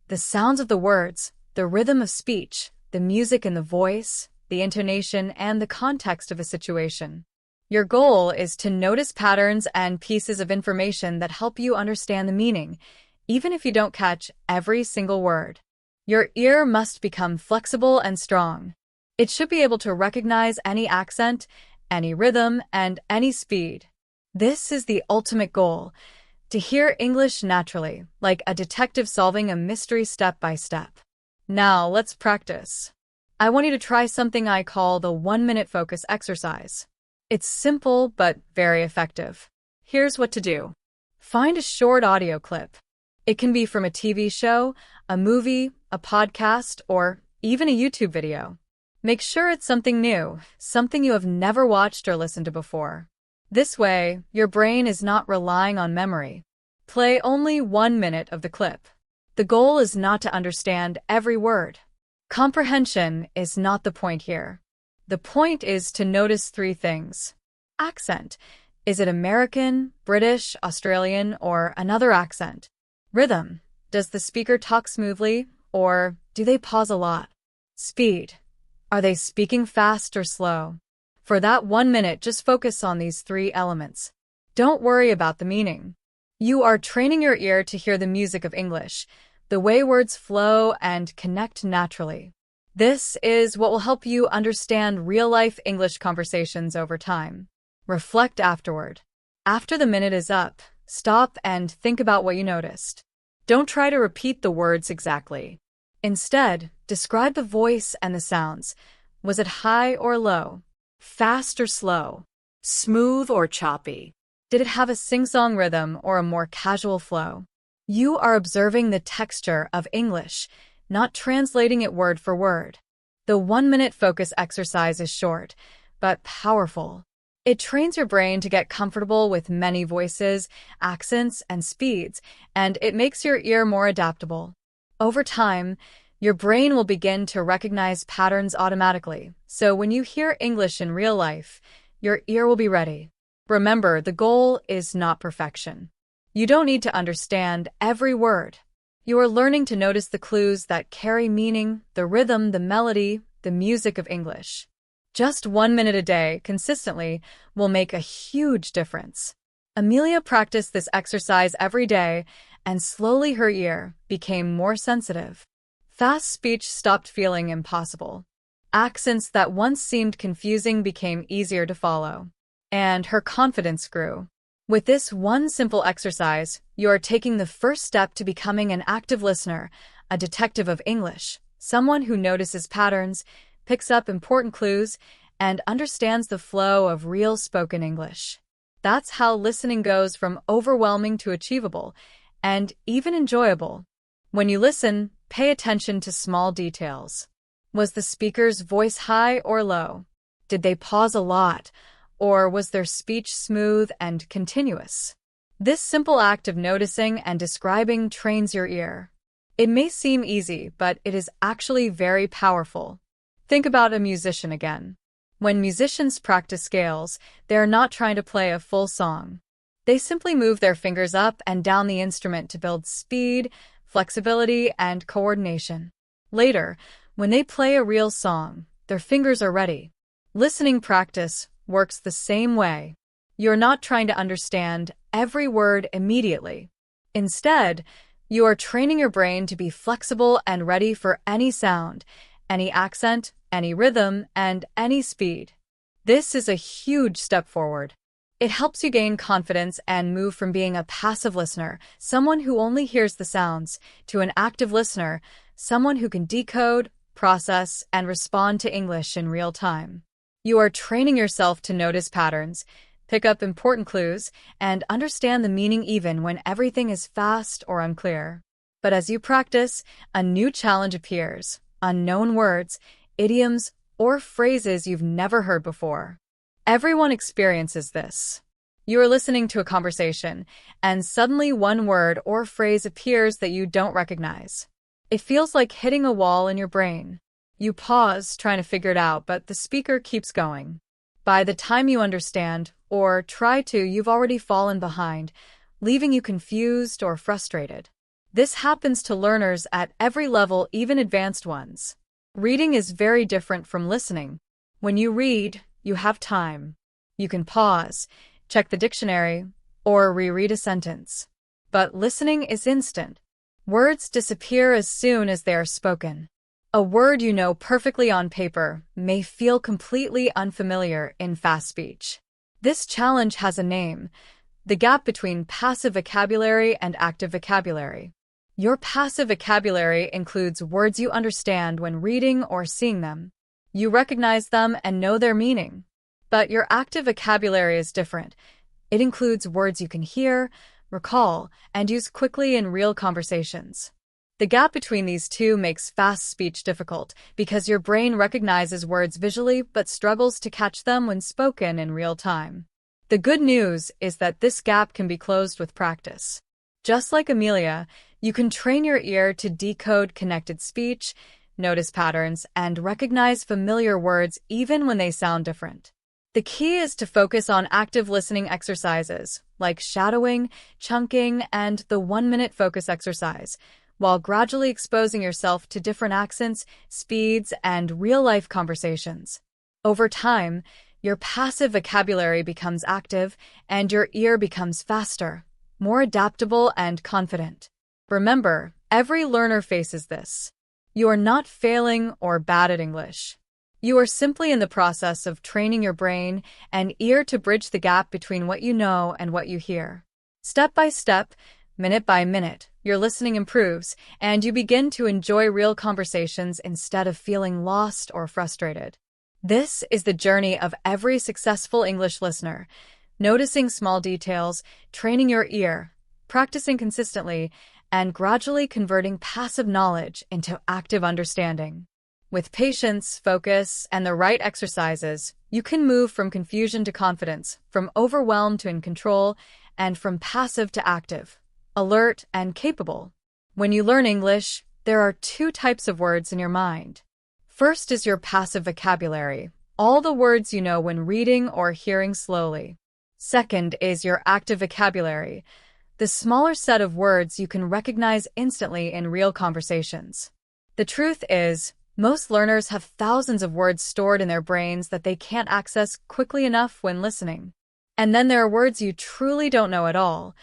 the sounds of the words, the rhythm of speech, the music in the voice, the intonation, and the context of a situation. Your goal is to notice patterns and pieces of information that help you understand the meaning, even if you don't catch every single word. Your ear must become flexible and strong. It should be able to recognize any accent, any rhythm, and any speed. This is the ultimate goal, to hear English naturally, like a detective solving a mystery step by step. Now, let's practice. I want you to try something I call the 1-minute focus exercise. It's simple but very effective. Here's what to do. Find a short audio clip. It can be from a TV show, a movie, a podcast, or even a YouTube video. Make sure it's something new, something you have never watched or listened to before. This way, your brain is not relying on memory. Play only 1 minute of the clip. The goal is not to understand every word. Comprehension is not the point here. The point is to notice 3 things. Accent. Is it American, British, Australian, or another accent? Rhythm. Does the speaker talk smoothly, or do they pause a lot? Speed. Are they speaking fast or slow? For that 1 minute, just focus on these 3 elements. Don't worry about the meaning. You are training your ear to hear the music of English, the way words flow and connect naturally. This is what will help you understand real-life English conversations over time. Reflect afterward. After the minute is up, stop and think about what you noticed. Don't try to repeat the words exactly. Instead, describe the voice and the sounds. Was it high or low? Fast or slow? Smooth or choppy? Did it have a sing-song rhythm or a more casual flow? You are observing the texture of English, not translating it word for word. The 1-minute focus exercise is short, but powerful. It trains your brain to get comfortable with many voices, accents, and speeds, and it makes your ear more adaptable. Over time, your brain will begin to recognize patterns automatically, so when you hear English in real life, your ear will be ready. Remember, the goal is not perfection. You don't need to understand every word. You are learning to notice the clues that carry meaning, the rhythm, the melody, the music of English. Just 1 minute a day, consistently, will make a huge difference. Amelia practiced this exercise every day, and slowly her ear became more sensitive. Fast speech stopped feeling impossible. Accents that once seemed confusing became easier to follow. And her confidence grew. With this one simple exercise, you are taking the first step to becoming an active listener, a detective of English, someone who notices patterns, picks up important clues, and understands the flow of real spoken English. That's how listening goes from overwhelming to achievable, and even enjoyable. When you listen, pay attention to small details. Was the speaker's voice high or low? Did they pause a lot? Or was their speech smooth and continuous? This simple act of noticing and describing trains your ear. It may seem easy, but it is actually very powerful. Think about a musician again. When musicians practice scales, they are not trying to play a full song. They simply move their fingers up and down the instrument to build speed, flexibility, and coordination. Later, when they play a real song, their fingers are ready. Listening practice works the same way. You're not trying to understand every word immediately. Instead, you are training your brain to be flexible and ready for any sound, any accent, any rhythm, and any speed. This is a huge step forward. It helps you gain confidence and move from being a passive listener, someone who only hears the sounds, to an active listener, someone who can decode, process, and respond to English in real time. You are training yourself to notice patterns, pick up important clues, and understand the meaning even when everything is fast or unclear. But as you practice, a new challenge appears: unknown words, idioms, or phrases you've never heard before. Everyone experiences this. You are listening to a conversation, and suddenly one word or phrase appears that you don't recognize. It feels like hitting a wall in your brain. You pause, trying to figure it out, but the speaker keeps going. By the time you understand, or try to, you've already fallen behind, leaving you confused or frustrated. This happens to learners at every level, even advanced ones. Reading is very different from listening. When you read, you have time. You can pause, check the dictionary, or reread a sentence. But listening is instant. Words disappear as soon as they are spoken. A word you know perfectly on paper may feel completely unfamiliar in fast speech. This challenge has a name: the gap between passive vocabulary and active vocabulary. Your passive vocabulary includes words you understand when reading or seeing them. You recognize them and know their meaning. But your active vocabulary is different. It includes words you can hear, recall, and use quickly in real conversations. The gap between these two makes fast speech difficult because your brain recognizes words visually but struggles to catch them when spoken in real time. The good news is that this gap can be closed with practice. Just like Amelia, you can train your ear to decode connected speech, notice patterns, and recognize familiar words even when they sound different. The key is to focus on active listening exercises like shadowing, chunking, and the 1-minute focus exercise, while gradually exposing yourself to different accents, speeds, and real-life conversations. Over time, your passive vocabulary becomes active, and your ear becomes faster, more adaptable, and confident. Remember, every learner faces this. You are not failing or bad at English. You are simply in the process of training your brain and ear to bridge the gap between what you know and what you hear. Step by step, minute by minute, your listening improves, and you begin to enjoy real conversations instead of feeling lost or frustrated. This is the journey of every successful English listener, noticing small details, training your ear, practicing consistently, and gradually converting passive knowledge into active understanding. With patience, focus, and the right exercises, you can move from confusion to confidence, from overwhelmed to in control, and from passive to active, alert, and capable. When you learn English, there are two types of words in your mind. First is your passive vocabulary, all the words you know when reading or hearing slowly. Second is your active vocabulary, the smaller set of words you can recognize instantly in real conversations. The truth is, most learners have thousands of words stored in their brains that they can't access quickly enough when listening. And then there are words you truly don't know at all,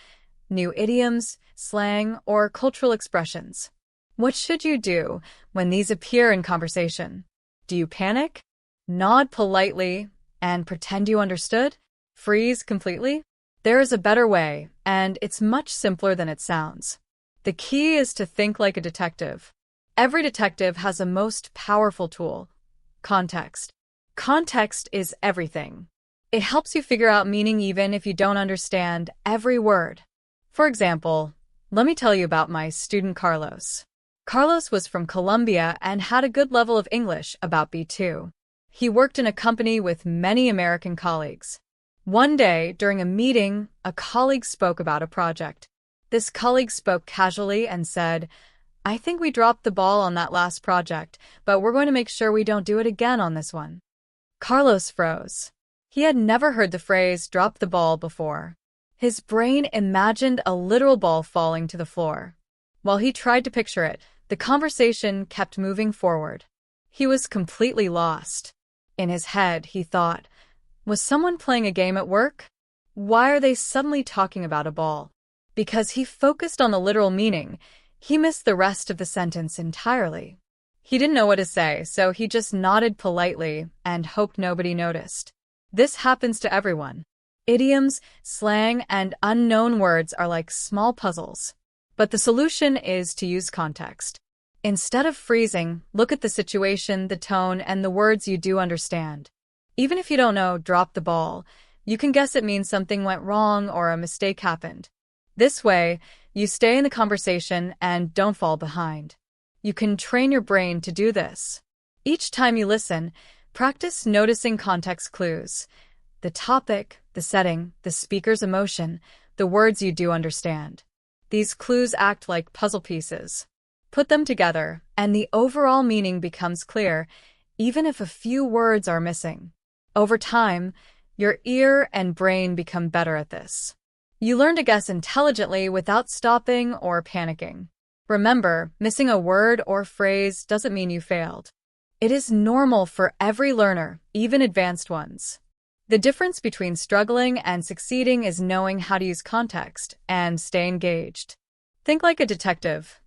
new idioms, slang, or cultural expressions. What should you do when these appear in conversation? Do you panic? Nod politely and pretend you understood? Freeze completely? There is a better way, and it's much simpler than it sounds. The key is to think like a detective. Every detective has a most powerful tool: context. Context is everything. It helps you figure out meaning even if you don't understand every word. For example, let me tell you about my student Carlos. Carlos was from Colombia and had a good level of English, about B2. He worked in a company with many American colleagues. One day, during a meeting, a colleague spoke about a project. This colleague spoke casually and said, "I think we dropped the ball on that last project, but we're going to make sure we don't do it again on this one." Carlos froze. He had never heard the phrase "drop the ball" before. His brain imagined a literal ball falling to the floor. While he tried to picture it, the conversation kept moving forward. He was completely lost. In his head, he thought, was someone playing a game at work? Why are they suddenly talking about a ball? Because he focused on the literal meaning, he missed the rest of the sentence entirely. He didn't know what to say, so he just nodded politely and hoped nobody noticed. This happens to everyone. Idioms, slang, and unknown words are like small puzzles. But the solution is to use context. Instead of freezing, look at the situation, the tone, and the words you do understand. Even if you don't know "drop the ball," you can guess it means something went wrong or a mistake happened. This way, you stay in the conversation and don't fall behind. You can train your brain to do this. Each time you listen, practice noticing context clues: the topic, the setting, the speaker's emotion, the words you do understand. These clues act like puzzle pieces. Put them together, and the overall meaning becomes clear, even if a few words are missing. Over time, your ear and brain become better at this. You learn to guess intelligently without stopping or panicking. Remember, missing a word or phrase doesn't mean you failed. It is normal for every learner, even advanced ones. The difference between struggling and succeeding is knowing how to use context and stay engaged. Think like a detective.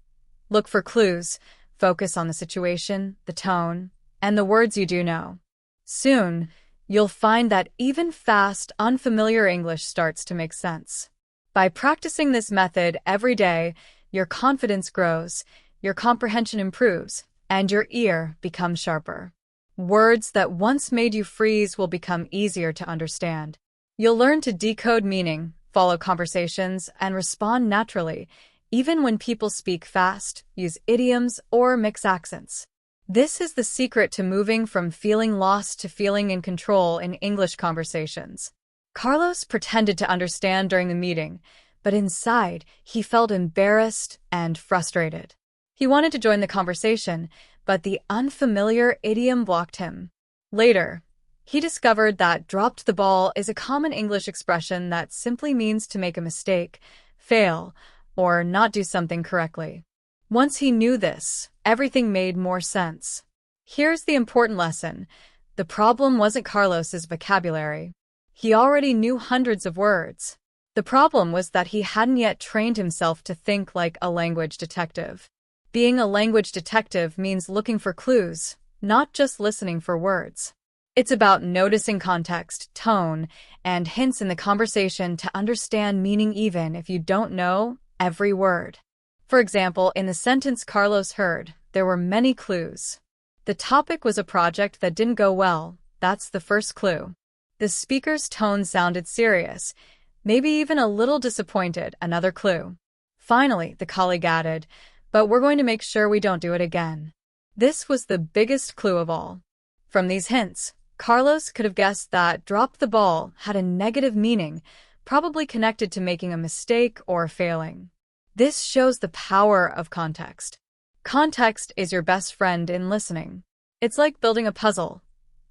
Look for clues, focus on the situation, the tone, and the words you do know. Soon, you'll find that even fast, unfamiliar English starts to make sense. By practicing this method every day, your confidence grows, your comprehension improves, and your ear becomes sharper. Words that once made you freeze will become easier to understand. You'll learn to decode meaning, follow conversations, and respond naturally, even when people speak fast, use idioms, or mix accents. This is the secret to moving from feeling lost to feeling in control in English conversations. Carlos pretended to understand during the meeting, but inside, he felt embarrassed and frustrated. He wanted to join the conversation, but the unfamiliar idiom blocked him. Later, he discovered that "dropped the ball" is a common English expression that simply means to make a mistake, fail, or not do something correctly. Once he knew this, everything made more sense. Here's the important lesson. The problem wasn't Carlos's vocabulary. He already knew hundreds of words. The problem was that he hadn't yet trained himself to think like a language detective. Being a language detective means looking for clues, not just listening for words. It's about noticing context, tone, and hints in the conversation to understand meaning even if you don't know every word. For example, in the sentence Carlos heard, there were many clues. The topic was a project that didn't go well, That's the first clue. The speaker's tone sounded serious, maybe even a little disappointed, another clue. Finally, the colleague added, "But we're going to make sure we don't do it again." This was the biggest clue of all. From these hints, Carlos could have guessed that "drop the ball" had a negative meaning, probably connected to making a mistake or failing. This shows the power of context. Context is your best friend in listening. It's like building a puzzle.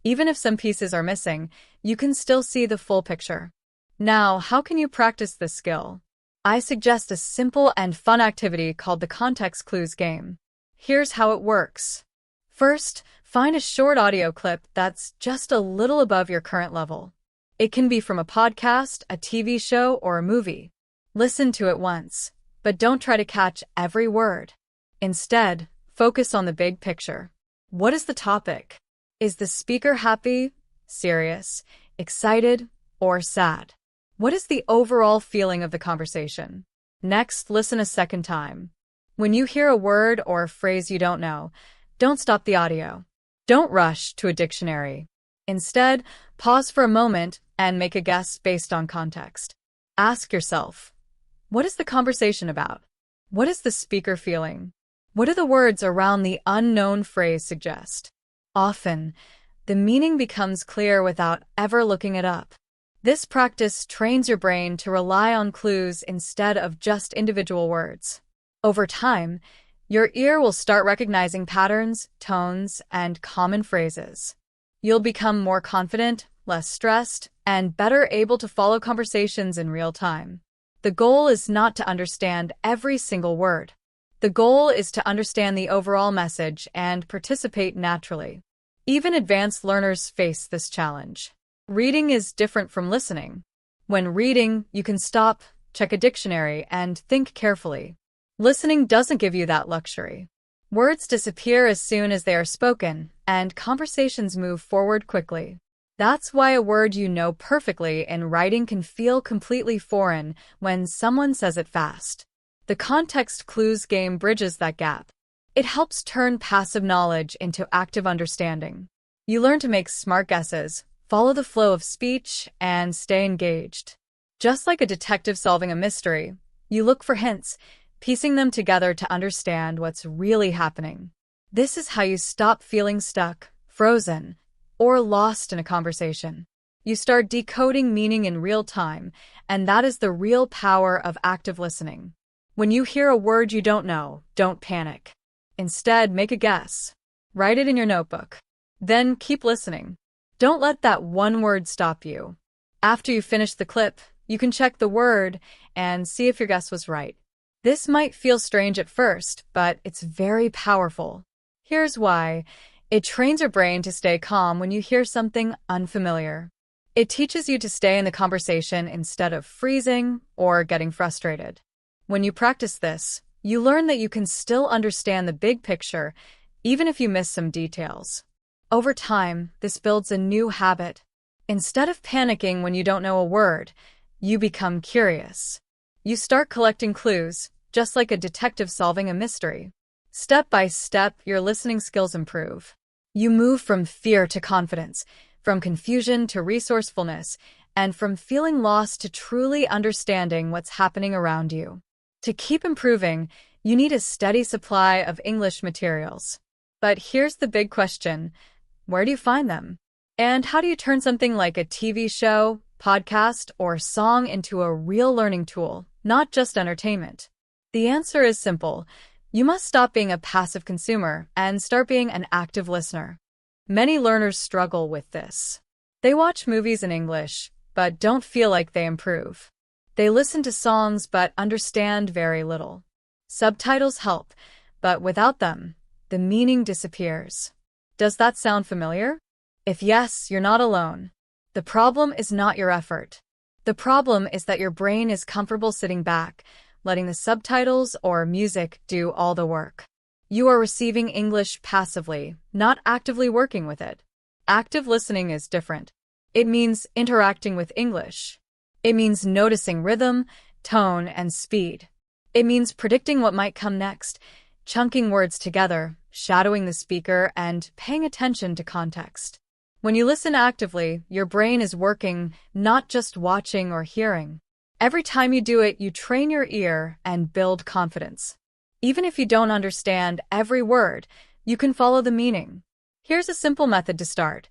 Even if some pieces are missing, you can still see the full picture. Now, how can you practice this skill? I suggest a simple and fun activity called the Context Clues game. Here's how it works. First, find a short audio clip that's just a little above your current level. It can be from a podcast, a TV show, or a movie. Listen to it once, but don't try to catch every word. Instead, focus on the big picture. What is the topic? Is the speaker happy, serious, excited, or sad? What is the overall feeling of the conversation? Next, listen a second time. When you hear a word or a phrase you don't know, don't stop the audio. Don't rush to a dictionary. Instead, pause for a moment and make a guess based on context. Ask yourself, what is the conversation about? What is the speaker feeling? What do the words around the unknown phrase suggest? Often, the meaning becomes clear without ever looking it up. This practice trains your brain to rely on clues instead of just individual words. Over time, your ear will start recognizing patterns, tones, and common phrases. You'll become more confident, less stressed, and better able to follow conversations in real time. The goal is not to understand every single word. The goal is to understand the overall message and participate naturally. Even advanced learners face this challenge. Reading is different from listening. When reading, you can stop, check a dictionary, and think carefully. Listening doesn't give you that luxury. Words disappear as soon as they are spoken, and conversations move forward quickly. That's why a word you know perfectly in writing can feel completely foreign when someone says it fast. The Context Clues game bridges that gap. It helps turn passive knowledge into active understanding. You learn to make smart guesses, follow the flow of speech, and stay engaged. Just like a detective solving a mystery, you look for hints, piecing them together to understand what's really happening. This is how you stop feeling stuck, frozen, or lost in a conversation. You start decoding meaning in real time, and that is the real power of active listening. When you hear a word you don't know, don't panic. Instead, make a guess. Write it in your notebook. Then keep listening. Don't let that one word stop you. After you finish the clip, you can check the word and see if your guess was right. This might feel strange at first, but it's very powerful. Here's why. It trains your brain to stay calm when you hear something unfamiliar. It teaches you to stay in the conversation instead of freezing or getting frustrated. When you practice this, you learn that you can still understand the big picture, even if you miss some details. Over time, this builds a new habit. Instead of panicking when you don't know a word, you become curious. You start collecting clues, just like a detective solving a mystery. Step by step, your listening skills improve. You move from fear to confidence, from confusion to resourcefulness, and from feeling lost to truly understanding what's happening around you. To keep improving, you need a steady supply of English materials. But here's the big question. Where do you find them? And how do you turn something like a TV show, podcast, or song into a real learning tool, not just entertainment? The answer is simple. You must stop being a passive consumer and start being an active listener. Many learners struggle with this. They watch movies in English, but don't feel like they improve. They listen to songs but understand very little. Subtitles help, but without them, the meaning disappears. Does that sound familiar? If yes, you're not alone. The problem is not your effort. The problem is that your brain is comfortable sitting back, letting the subtitles or music do all the work. You are receiving English passively, not actively working with it. Active listening is different. It means interacting with English. It means noticing rhythm, tone, and speed. It means predicting what might come next, chunking words together, shadowing the speaker, and paying attention to context. When you listen actively, your brain is working, not just watching or hearing. Every time you do it, you train your ear and build confidence. Even if you don't understand every word, you can follow the meaning. Here's a simple method to start.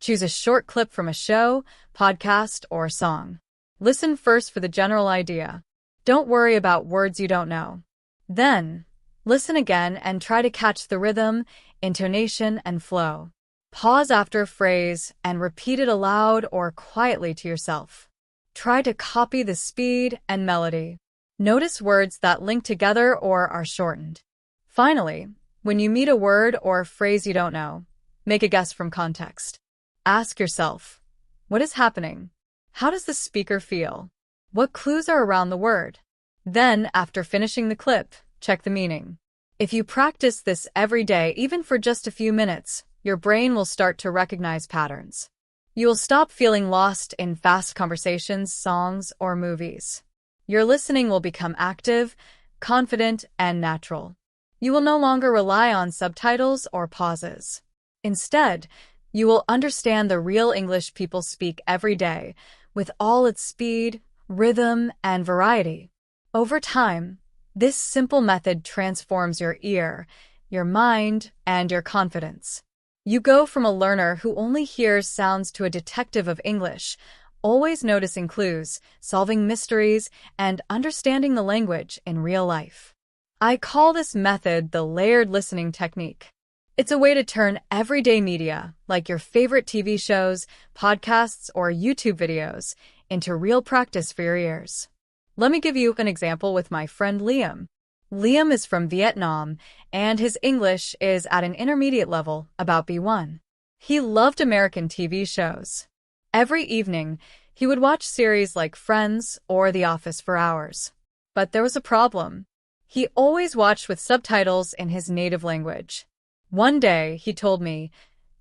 Choose a short clip from a show, podcast, or song. Listen first for the general idea. Don't worry about words you don't know. Then, listen again and try to catch the rhythm, intonation, and flow. Pause after a phrase and repeat it aloud or quietly to yourself. Try to copy the speed and melody. Notice words that link together or are shortened. Finally, when you meet a word or a phrase you don't know, make a guess from context. Ask yourself, what is happening? How does the speaker feel? What clues are around the word? Then, after finishing the clip, check the meaning. If you practice this every day, even for just a few minutes, your brain will start to recognize patterns. You will stop feeling lost in fast conversations, songs, or movies. Your listening will become active, confident, and natural. You will no longer rely on subtitles or pauses. Instead, you will understand the real English people speak every day, with all its speed, rhythm, and variety. Over time, this simple method transforms your ear, your mind, and your confidence. You go from a learner who only hears sounds to a detective of English, always noticing clues, solving mysteries, and understanding the language in real life. I call this method the layered listening technique. It's a way to turn everyday media, like your favorite TV shows, podcasts, or YouTube videos, into real practice for your ears. Let me give you an example with my friend Liam. Liam is from Vietnam, and his English is at an intermediate level, about B1. He loved American TV shows. Every evening, he would watch series like Friends or The Office for hours. But there was a problem. He always watched with subtitles in his native language. One day, he told me,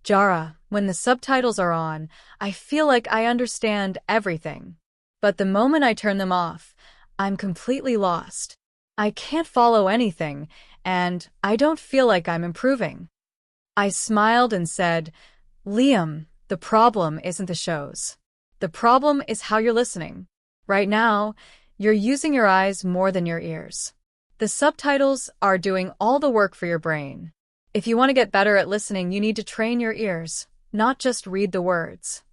"Jara, when the subtitles are on, I feel like I understand everything. But the moment I turn them off, I'm completely lost. I can't follow anything, and I don't feel like I'm improving." I smiled and said, "Liam, the problem isn't the shows. The problem is how you're listening. Right now, you're using your eyes more than your ears. The subtitles are doing all the work for your brain. If you want to get better at listening, you need to train your ears, not just read the words."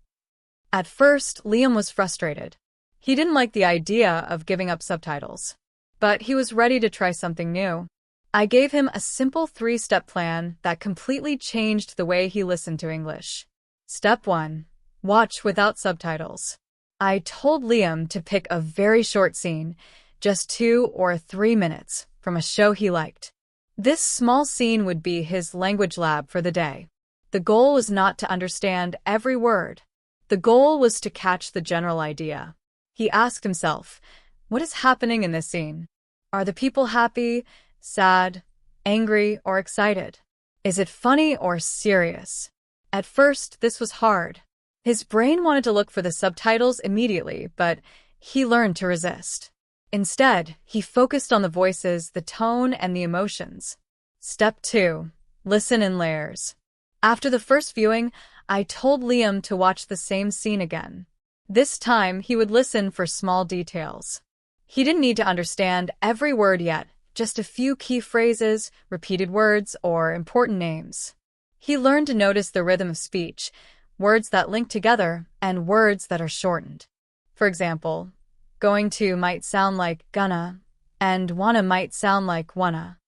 At first, Liam was frustrated. He didn't like the idea of giving up subtitles. But he was ready to try something new. I gave him a simple 3-step plan that completely changed the way he listened to English. Step 1. Watch without subtitles. I told Liam to pick a very short scene, just 2 or 3 minutes, from a show he liked. This small scene would be his language lab for the day. The goal was not to understand every word. The goal was to catch the general idea. He asked himself, what is happening in this scene? Are the people happy, sad, angry, or excited? Is it funny or serious? At first, this was hard. His brain wanted to look for the subtitles immediately, but he learned to resist. Instead, he focused on the voices, the tone, and the emotions. Step 2. Listen in layers. After the first viewing, I told Liam to watch the same scene again. This time, he would listen for small details. He didn't need to understand every word yet, just a few key phrases, repeated words, or important names. He learned to notice the rhythm of speech, words that link together, and words that are shortened. For example, going to might sound like gonna, and wanna might sound like wanna.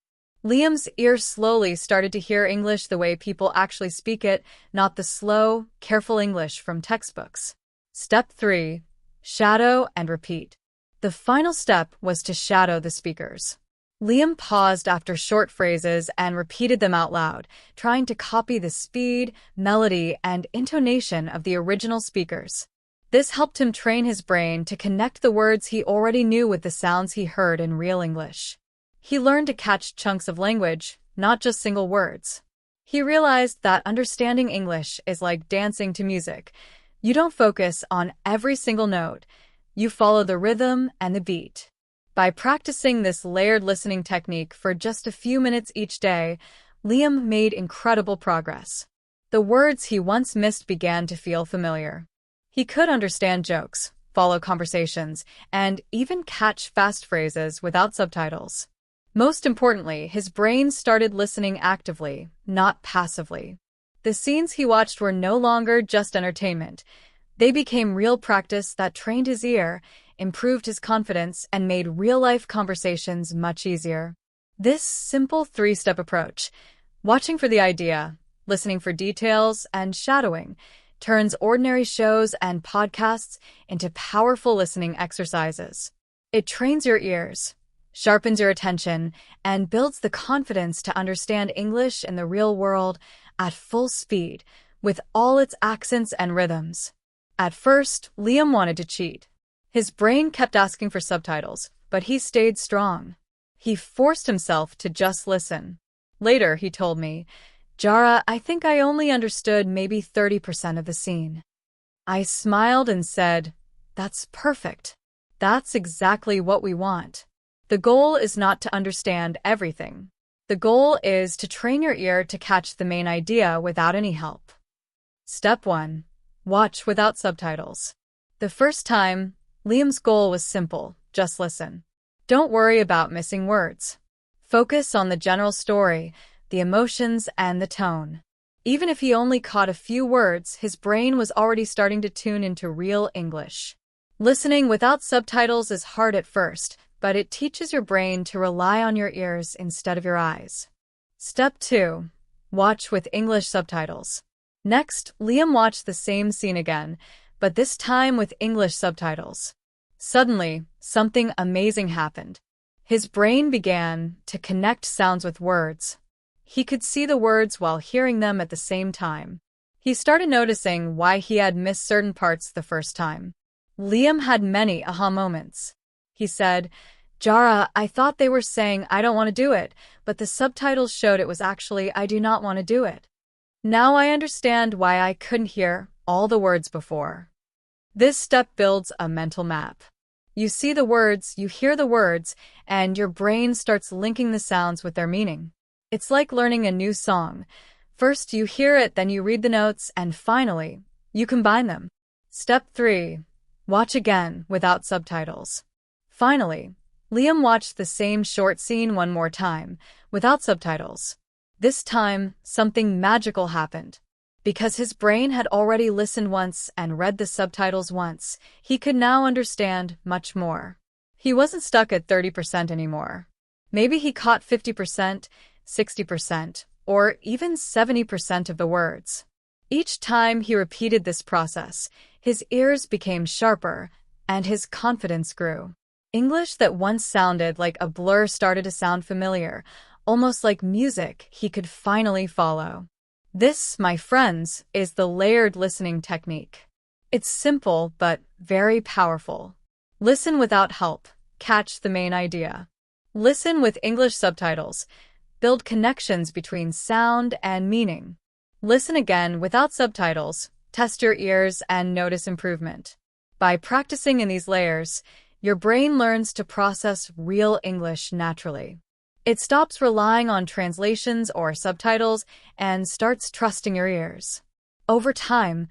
Liam's ears slowly started to hear English the way people actually speak it, not the slow, careful English from textbooks. Step 3. Shadow and repeat. The final step was to shadow the speakers. Liam paused after short phrases and repeated them out loud, trying to copy the speed, melody, and intonation of the original speakers. This helped him train his brain to connect the words he already knew with the sounds he heard in real English. He learned to catch chunks of language, not just single words. He realized that understanding English is like dancing to music. You don't focus on every single note. You follow the rhythm and the beat. By practicing this layered listening technique for just a few minutes each day, Liam made incredible progress. The words he once missed began to feel familiar. He could understand jokes, follow conversations, and even catch fast phrases without subtitles. Most importantly, his brain started listening actively, not passively. The scenes he watched were no longer just entertainment. They became real practice that trained his ear, improved his confidence, and made real-life conversations much easier. This simple three-step approach, watching for the idea, listening for details, and shadowing, turns ordinary shows and podcasts into powerful listening exercises. It trains your ears, sharpens your attention, and builds the confidence to understand English in the real world at full speed, with all its accents and rhythms. At first, Liam wanted to cheat. His brain kept asking for subtitles, but he stayed strong. He forced himself to just listen. Later, he told me, "Jara, I think I only understood maybe 30% of the scene." I smiled and said, "That's perfect. That's exactly what we want." The goal is not to understand everything. The goal is to train your ear to catch the main idea without any help. Step 1. Watch without subtitles. The first time, Liam's goal was simple: just listen. Don't worry about missing words. Focus on the general story, the emotions, and the tone. Even if he only caught a few words, his brain was already starting to tune into real English. Listening without subtitles is hard at first, but it teaches your brain to rely on your ears instead of your eyes. Step 2. Watch with English subtitles. Next, Liam watched the same scene again, but this time with English subtitles. Suddenly, something amazing happened. His brain began to connect sounds with words. He could see the words while hearing them at the same time. He started noticing why he had missed certain parts the first time. Liam had many aha moments. He said, "Jara, I thought they were saying I don't want to do it, but the subtitles showed it was actually I do not want to do it. Now I understand why I couldn't hear all the words before." This step builds a mental map. You see the words, you hear the words, and your brain starts linking the sounds with their meaning. It's like learning a new song. First you hear it, then you read the notes, and finally, you combine them. Step 3. Watch again without subtitles. Finally, Liam watched the same short scene one more time, without subtitles. This time, something magical happened. Because his brain had already listened once and read the subtitles once, he could now understand much more. He wasn't stuck at 30% anymore. Maybe he caught 50%, 60%, or even 70% of the words. Each time he repeated this process, his ears became sharper, and his confidence grew. English that once sounded like a blur started to sound familiar, almost like music he could finally follow. This, my friends, is the layered listening technique. It's simple but very powerful. Listen without help, catch the main idea. Listen with English subtitles, build connections between sound and meaning. Listen again without subtitles, test your ears, and notice improvement. By practicing in these layers, your brain learns to process real English naturally. It stops relying on translations or subtitles and starts trusting your ears. Over time,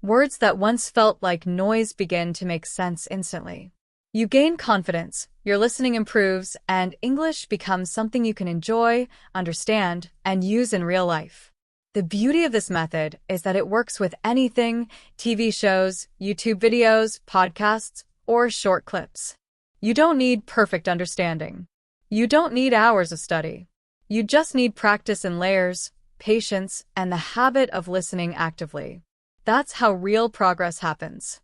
words that once felt like noise begin to make sense instantly. You gain confidence, your listening improves, and English becomes something you can enjoy, understand, and use in real life. The beauty of this method is that it works with anything: TV shows, YouTube videos, podcasts, or short clips. You don't need perfect understanding. You don't need hours of study. You just need practice in layers, patience, and the habit of listening actively. That's how real progress happens.